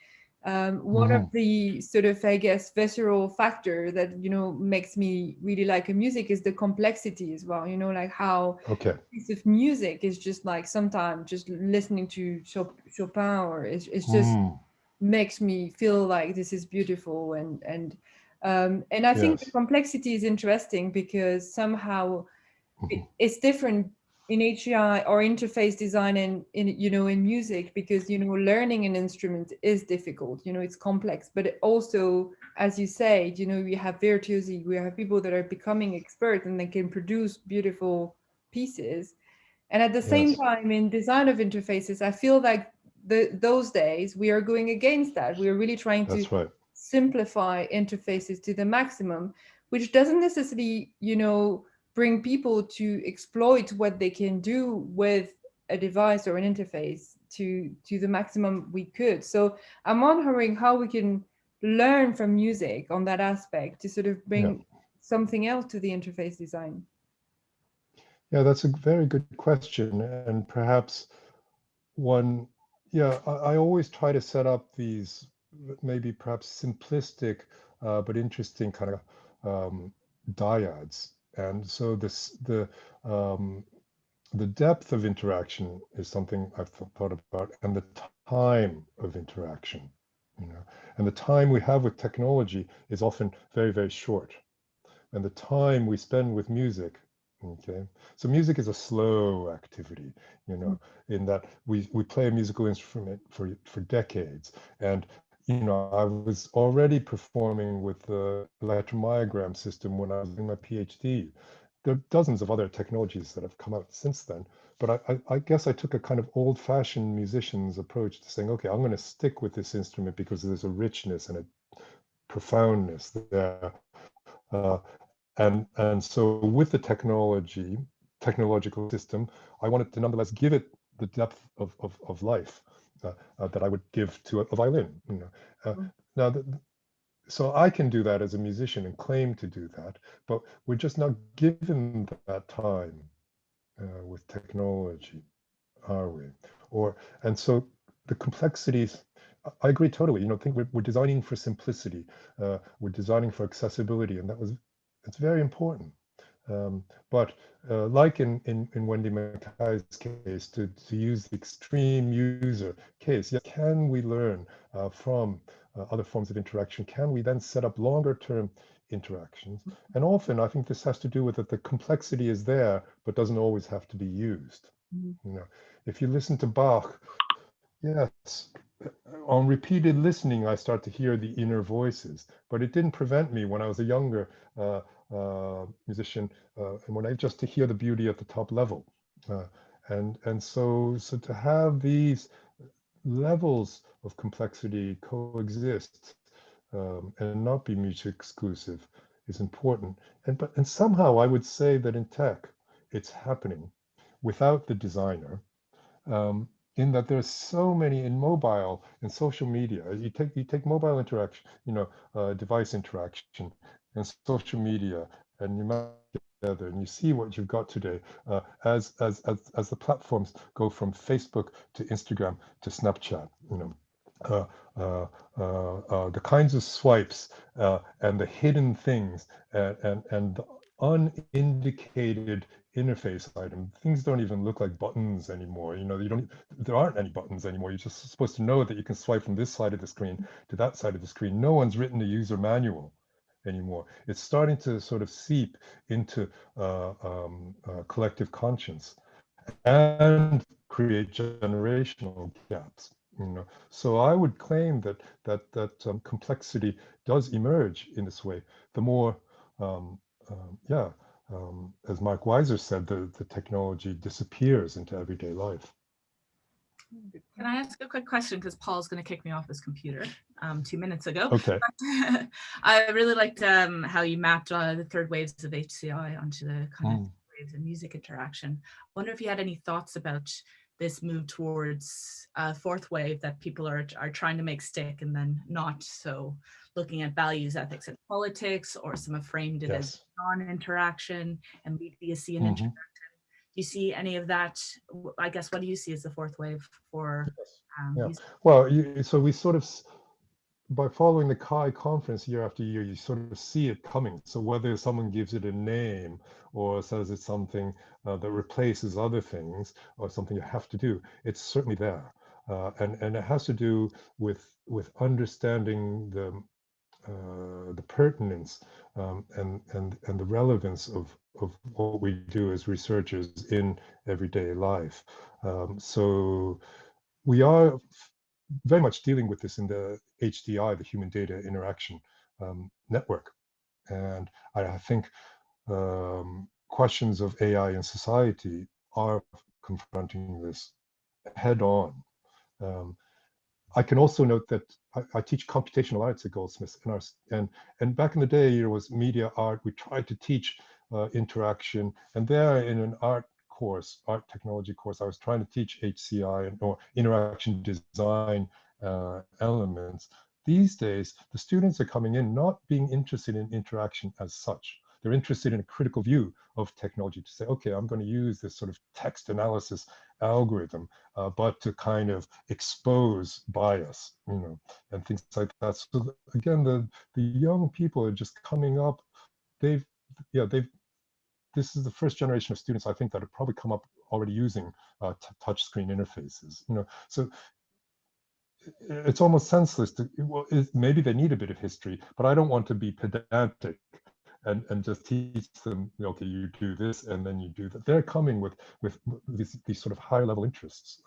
one of the sort of, I guess, visceral factor that, you know, makes me really like a music is the complexity as well, you know, like how a piece of music is just like sometimes just listening to Chopin, or it's just makes me feel like this is beautiful. And I think the complexity is interesting because somehow it's different in HCI or interface design in you know, in music, because, you know, learning an instrument is difficult, you know, it's complex, but it also, as you say, you know, we have virtuosi, we have people that are becoming expert and they can produce beautiful pieces. And at the same time, in design of interfaces, I feel like those days we are going against that. We are really trying to simplify interfaces to the maximum, which doesn't necessarily, you know, bring people to exploit what they can do with a device or an interface to the maximum we could. So I'm wondering how we can learn from music on that aspect to sort of bring something else to the interface design. Yeah, that's a very good question. And perhaps one, I always try to set up these maybe perhaps simplistic but interesting kind of dyads. And so the depth of interaction is something I've thought about, and the time of interaction, you know, and the time we have with technology is often very, very short, and the time we spend with music. Okay, so music is a slow activity, you know, in that we play a musical instrument for decades, and you know, I was already performing with the electromyogram system when I was doing my PhD. There are dozens of other technologies that have come out since then, but I guess I took a kind of old-fashioned musician's approach to saying, okay, I'm going to stick with this instrument because there's a richness and a profoundness there. And so with the technological system, I wanted to nonetheless give it the depth of life that I would give to a violin. You know, so I can do that as a musician and claim to do that, but we're just not given that time with technology, are we? And so the complexities. I agree totally. You know, I think we're designing for simplicity. We're designing for accessibility, and it's very important. But like in Wendy Mackay's case, to use the extreme user case, can we learn from other forms of interaction? Can we then set up longer term interactions? And often I think this has to do with that the complexity is there, but doesn't always have to be used. You know, if you listen to Bach, yes, on repeated listening, I start to hear the inner voices, but it didn't prevent me when I was a younger musician, and when I just to hear the beauty at the top level. And so to have these levels of complexity coexist and not be mutually exclusive is important. And somehow I would say that in tech, it's happening without the designer. In that there's so many in mobile and social media. You take mobile interaction, you know, device interaction and social media, and you match together, and you see what you've got today. As the platforms go from Facebook to Instagram to Snapchat, you know, the kinds of swipes and the hidden things and the unindicated interface item. Things don't even look like buttons anymore. You know, there aren't any buttons anymore. You're just supposed to know that you can swipe from this side of the screen to that side of the screen. No one's written a user manual anymore. It's starting to sort of seep into collective conscience and create generational gaps. So I would claim that complexity does emerge in this way. The more, as Mark Weiser said, the technology disappears into everyday life. Can I ask a quick question? Because Paul's going to kick me off his computer 2 minutes ago. Okay. But, I really liked how you mapped the third waves of HCI onto the kind of waves of music interaction. I wonder if you had any thoughts about this move towards fourth wave that people are trying to make stick and then not. So looking at values, ethics, and politics, or some have framed it as non-interaction and immediacy and interaction. Do you see any of that? I guess, what do you see as the fourth wave for? Well, so we sort of, by following the CHI conference year after year, you sort of see it coming. So whether someone gives it a name or says it's something that replaces other things or something you have to do, it's certainly there. And it has to do with understanding the pertinence and the relevance of what we do as researchers in everyday life. So we are very much dealing with this in the HDI, the Human Data Interaction Network. And I think questions of AI in society are confronting this head on. I can also note that I teach computational arts at Goldsmiths, and back in the day, it was media art. We tried to teach interaction, and there in an art course, art technology course, I was trying to teach HCI or interaction design elements. These days, the students are coming in not being interested in interaction as such. They're interested in a critical view of technology to say, okay, I'm going to use this sort of text analysis algorithm, but to kind of expose bias, and things like that. So again, the young people are just coming up. This is the first generation of students, I think, that have probably come up already using touchscreen interfaces. So it's almost senseless to, maybe they need a bit of history, but I don't want to be pedantic and just teach them, okay, you do this and then you do that. They're coming with these sort of higher level interests,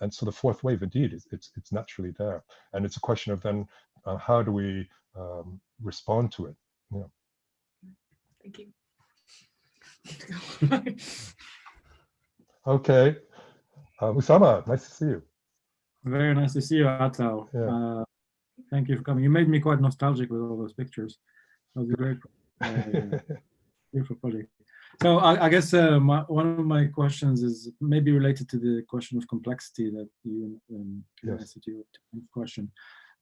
and so the fourth wave indeed it's naturally there, and it's a question of then how do we respond to it? Thank you. Okay, Usama, nice to see you. Very nice to see you, Atau. Thank you for coming. You made me quite nostalgic with all those pictures. That was a great, beautiful project. So I guess one of my questions is maybe related to the question of complexity that you answered your question.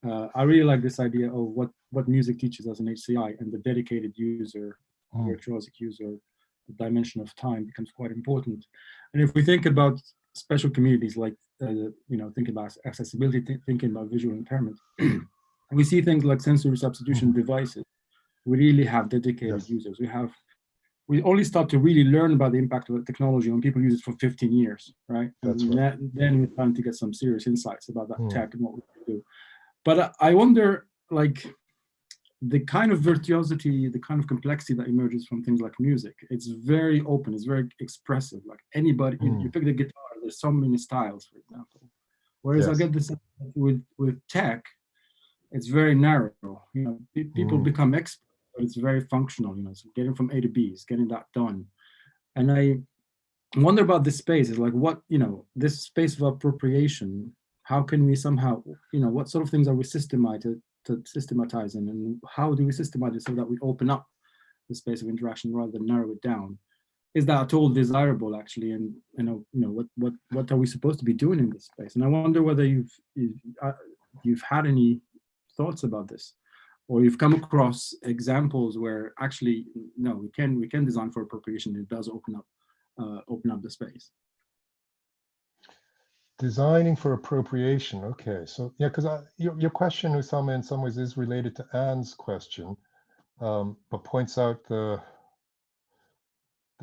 I really like this idea of what music teaches us in HCI, and the dedicated user, virtuosic user, the dimension of time becomes quite important. And if we think about special communities like, thinking about accessibility, thinking about visual impairment, we see things like sensory substitution devices. We really have dedicated users. We only start to really learn about the impact of the technology when people use it for 15 years, right? That's and right. Then we're trying to get some serious insights about that tech and what we can do. But I wonder, like, the kind of virtuosity, the kind of complexity that emerges from things like music, it's very open, it's very expressive. Like anybody, you pick the guitar, there's so many styles, for example. Whereas I get this with tech, it's very narrow. People become experts, but it's very functional. So getting from A to B is getting that done. And I wonder about this space. Is like what this space of appropriation. How can we somehow, what sort of things are we systematizing, and how do we systematize it so that we open up the space of interaction rather than narrow it down? Is that at all desirable, actually? And what are we supposed to be doing in this space? And I wonder whether you've had any thoughts about this, or you've come across examples where actually no, we can design for appropriation. It does open up the space. Designing for appropriation. Okay, so because your question, Usama, in some ways is related to Anne's question, but points out the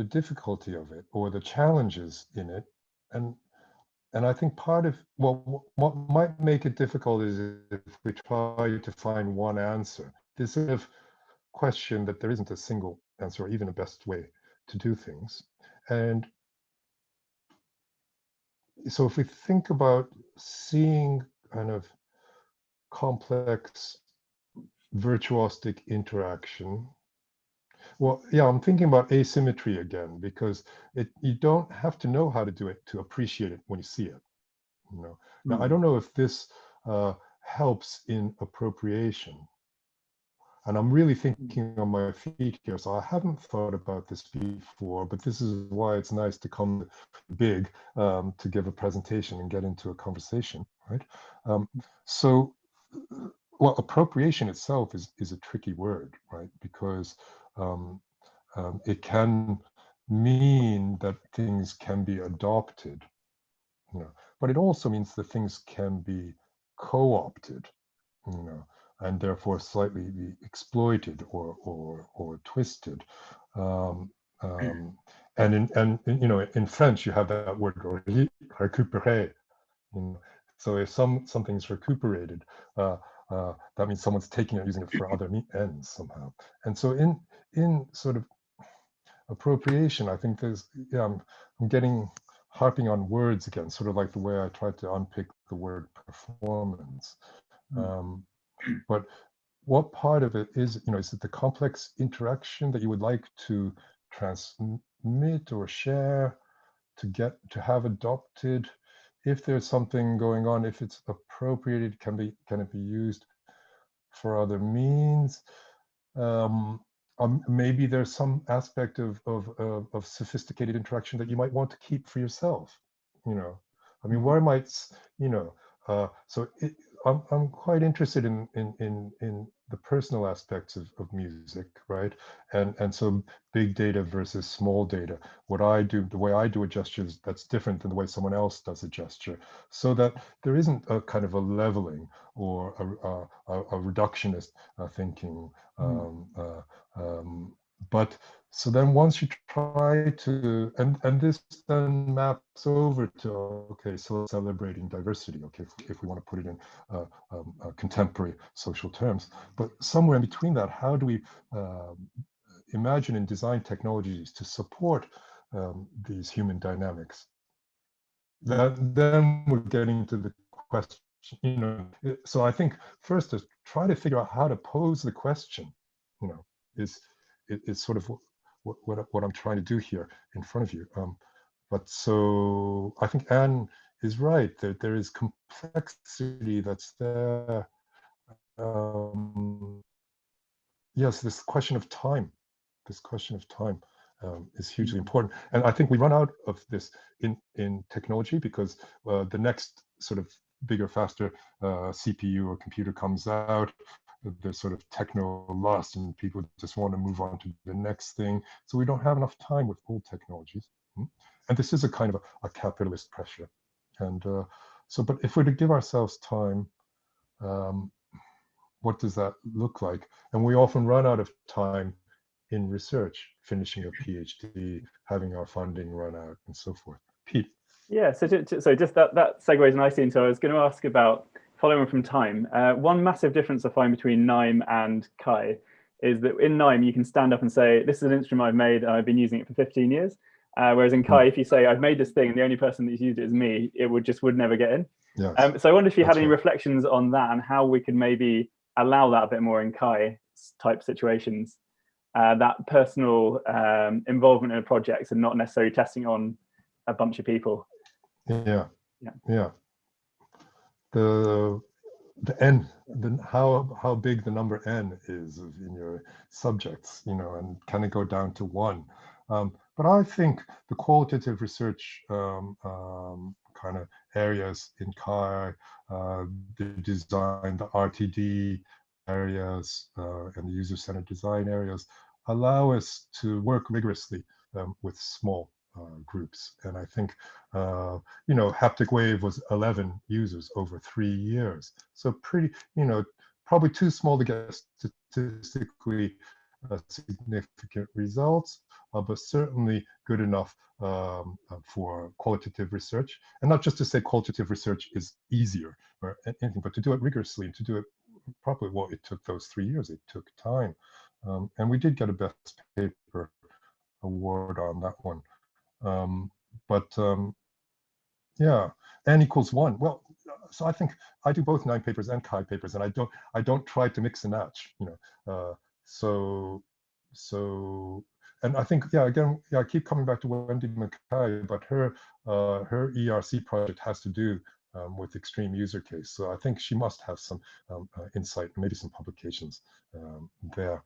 difficulty of it or the challenges in it, and I think part of what might make it difficult is if we try to find one answer. This sort of question that there isn't a single answer or even a best way to do things. And so if we think about seeing kind of complex virtuosic interaction, well, yeah, I'm thinking about asymmetry again, because you don't have to know how to do it to appreciate it when you see it. You know? Now, I don't know if this helps in appropriation. And I'm really thinking on my feet here, so I haven't thought about this before, but this is why it's nice to come big to give a presentation and get into a conversation, right? So, well, appropriation itself is a tricky word, right? Because it can mean that things can be adopted, you know, but it also means that things can be co-opted, you know, and therefore slightly be exploited or twisted. And you know, in French you have that word récupérer. You know, so if something's recuperated, that means someone's taking it, using it for other ends somehow. And so in sort of appropriation, I think there's, yeah, I'm harping on words again, sort of like the way I tried to unpick the word performance. But what part of it is, you know, is it the complex interaction that you would like to transmit or share, to have adopted? If there's something going on, if it's appropriated, can it be used for other means? Maybe there's some aspect of sophisticated interaction that you might want to keep for yourself. You know, I mean, where might, you know, so I'm quite interested in the personal aspects of music, right? And so big data versus small data. What I do, the way I do a gesture, that's different than the way someone else does a gesture, so that there isn't a kind of a leveling or a reductionist thinking. But so then once you try to, and this then maps over to, okay, so celebrating diversity, okay, if we want to put it in contemporary social terms, but somewhere in between that, how do we imagine and design technologies to support these human dynamics? Then we're getting to the question, you know, so I think first is try to figure out how to pose the question, you know, is sort of what I'm trying to do here in front of you. But so I think Anne is right, that there is complexity that's there. Yes, this question of time is hugely important. And I think we run out of this in technology, because the next sort of bigger, faster CPU or computer comes out, there's sort of techno lust and people just want to move on to the next thing. So we don't have enough time with old technologies. And this is a kind of a capitalist pressure. And so, but if we're to give ourselves time, what does that look like? And we often run out of time in research, finishing a PhD, having our funding run out, and so forth. Pete. Yeah, so just that segues nicely into, I was going to ask about, following from time, one massive difference I find between NIME and CHI is that in NIME you can stand up and say, this is an instrument I've made and I've been using it for 15 years. Whereas in CHI, if you say, I've made this thing and the only person that's used it is me, it would never get in. Yes. So I wonder if you had any reflections on that and how we could maybe allow that a bit more in CHI type situations, that personal involvement in projects and not necessarily testing on a bunch of people. Yeah. The n, how big the number n is in your subjects, you know, and can it go down to 1? But I think the qualitative research kind of areas in CHI, the design, the RTD areas, and the user-centered design areas allow us to work rigorously with small groups. And I think, you know, Haptic Wave was 11 users over 3 years. So pretty, you know, probably too small to get statistically significant results, but certainly good enough for qualitative research. And not just to say qualitative research is easier or anything, but to do it rigorously and to do it properly. Well, it took those 3 years, it took time. And we did get a best paper award on that one. Yeah, n equals 1. Well, so I think I do both NIME papers and CHI papers, and I don't try to mix and match, you know. And I think, yeah, again, yeah, I keep coming back to Wendy Mackay, but her ERC project has to do with extreme user case. So I think she must have some insight, maybe some publications there.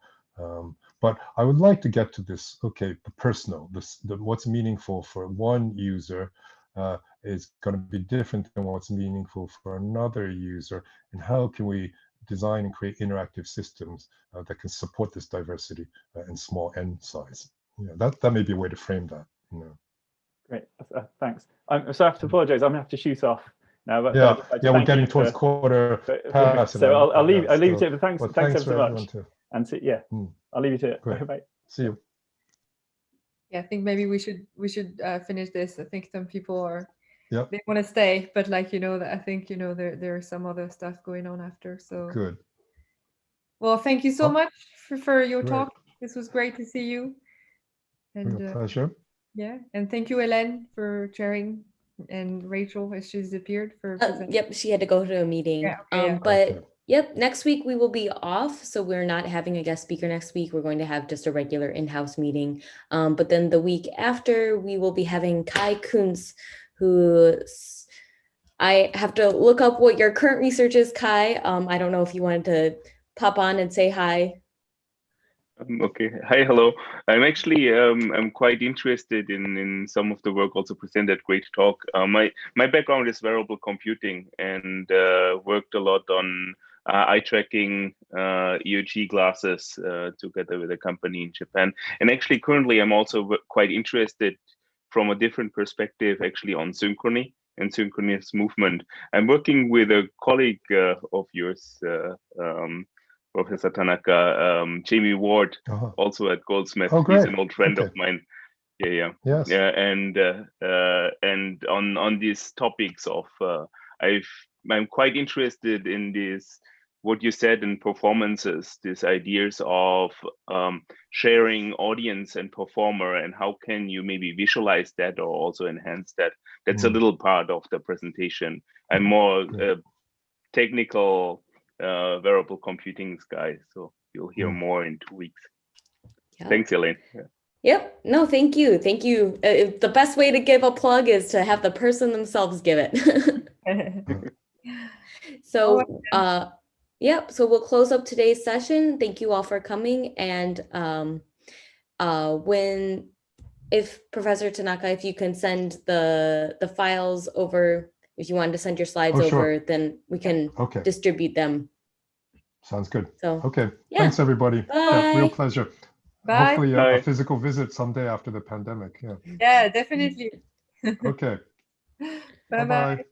But I would like to get to this, okay, the personal, what's meaningful for one user is going to be different than what's meaningful for another user, and how can we design and create interactive systems that can support this diversity in small n size. That may be a way to frame that. Great, thanks. So I have to apologize. I'm gonna have to shoot off now. But yeah, we're getting towards quarter past. So I'll leave you to it. But thanks ever so much. And so, yeah, I'll leave you to it. Bye. See you. Yeah, I think maybe we should finish this. I think some people are. Yeah. They want to stay, but like that I think there are some other stuff going on after. So good. Well, thank you so much for your talk. This was great to see you. And real pleasure. Yeah, and thank you, Hélène, for chairing, and Rachel, as she's disappeared for. Yep, she had to go to a meeting. Yeah, but yep, next week we will be off, so we're not having a guest speaker next week. We're going to have just a regular in-house meeting. But then the week after, we will be having Kai Kuntz, who I have to look up what your current research is, Kai. I don't know if you wanted to pop on and say hi. Okay. Hi, hello. I'm actually I'm quite interested in some of the work also presented. Great talk. My background is wearable computing, and worked a lot on eye tracking, EEG glasses together with a company in Japan. And actually, currently, I'm also quite interested from a different perspective, actually, on synchrony and synchronous movement. I'm working with a colleague of yours, Professor Tanaka, Jamie Ward, also at Goldsmith. Oh, great. He's an old friend of mine. Yeah. Yes. Yeah, and on these topics of, I'm quite interested in this, what you said in performances, these ideas of sharing audience and performer, and how can you maybe visualize that or also enhance that. That's a little part of the presentation. I'm more technical wearable computing guy, so you'll hear more in 2 weeks. Yeah. Thanks, Elaine. Yep. No, thank you. Thank you. The best way to give a plug is to have the person themselves give it. So, yep. So we'll close up today's session. Thank you all for coming. And if Professor Tanaka, if you can send the files over, if you wanted to send your slides over, then we can distribute them. Sounds good. So, okay. Yeah. Thanks, everybody. Yeah, real pleasure. Bye. Hopefully a physical visit someday after the pandemic. Yeah. Yeah, definitely. Okay. Bye-bye.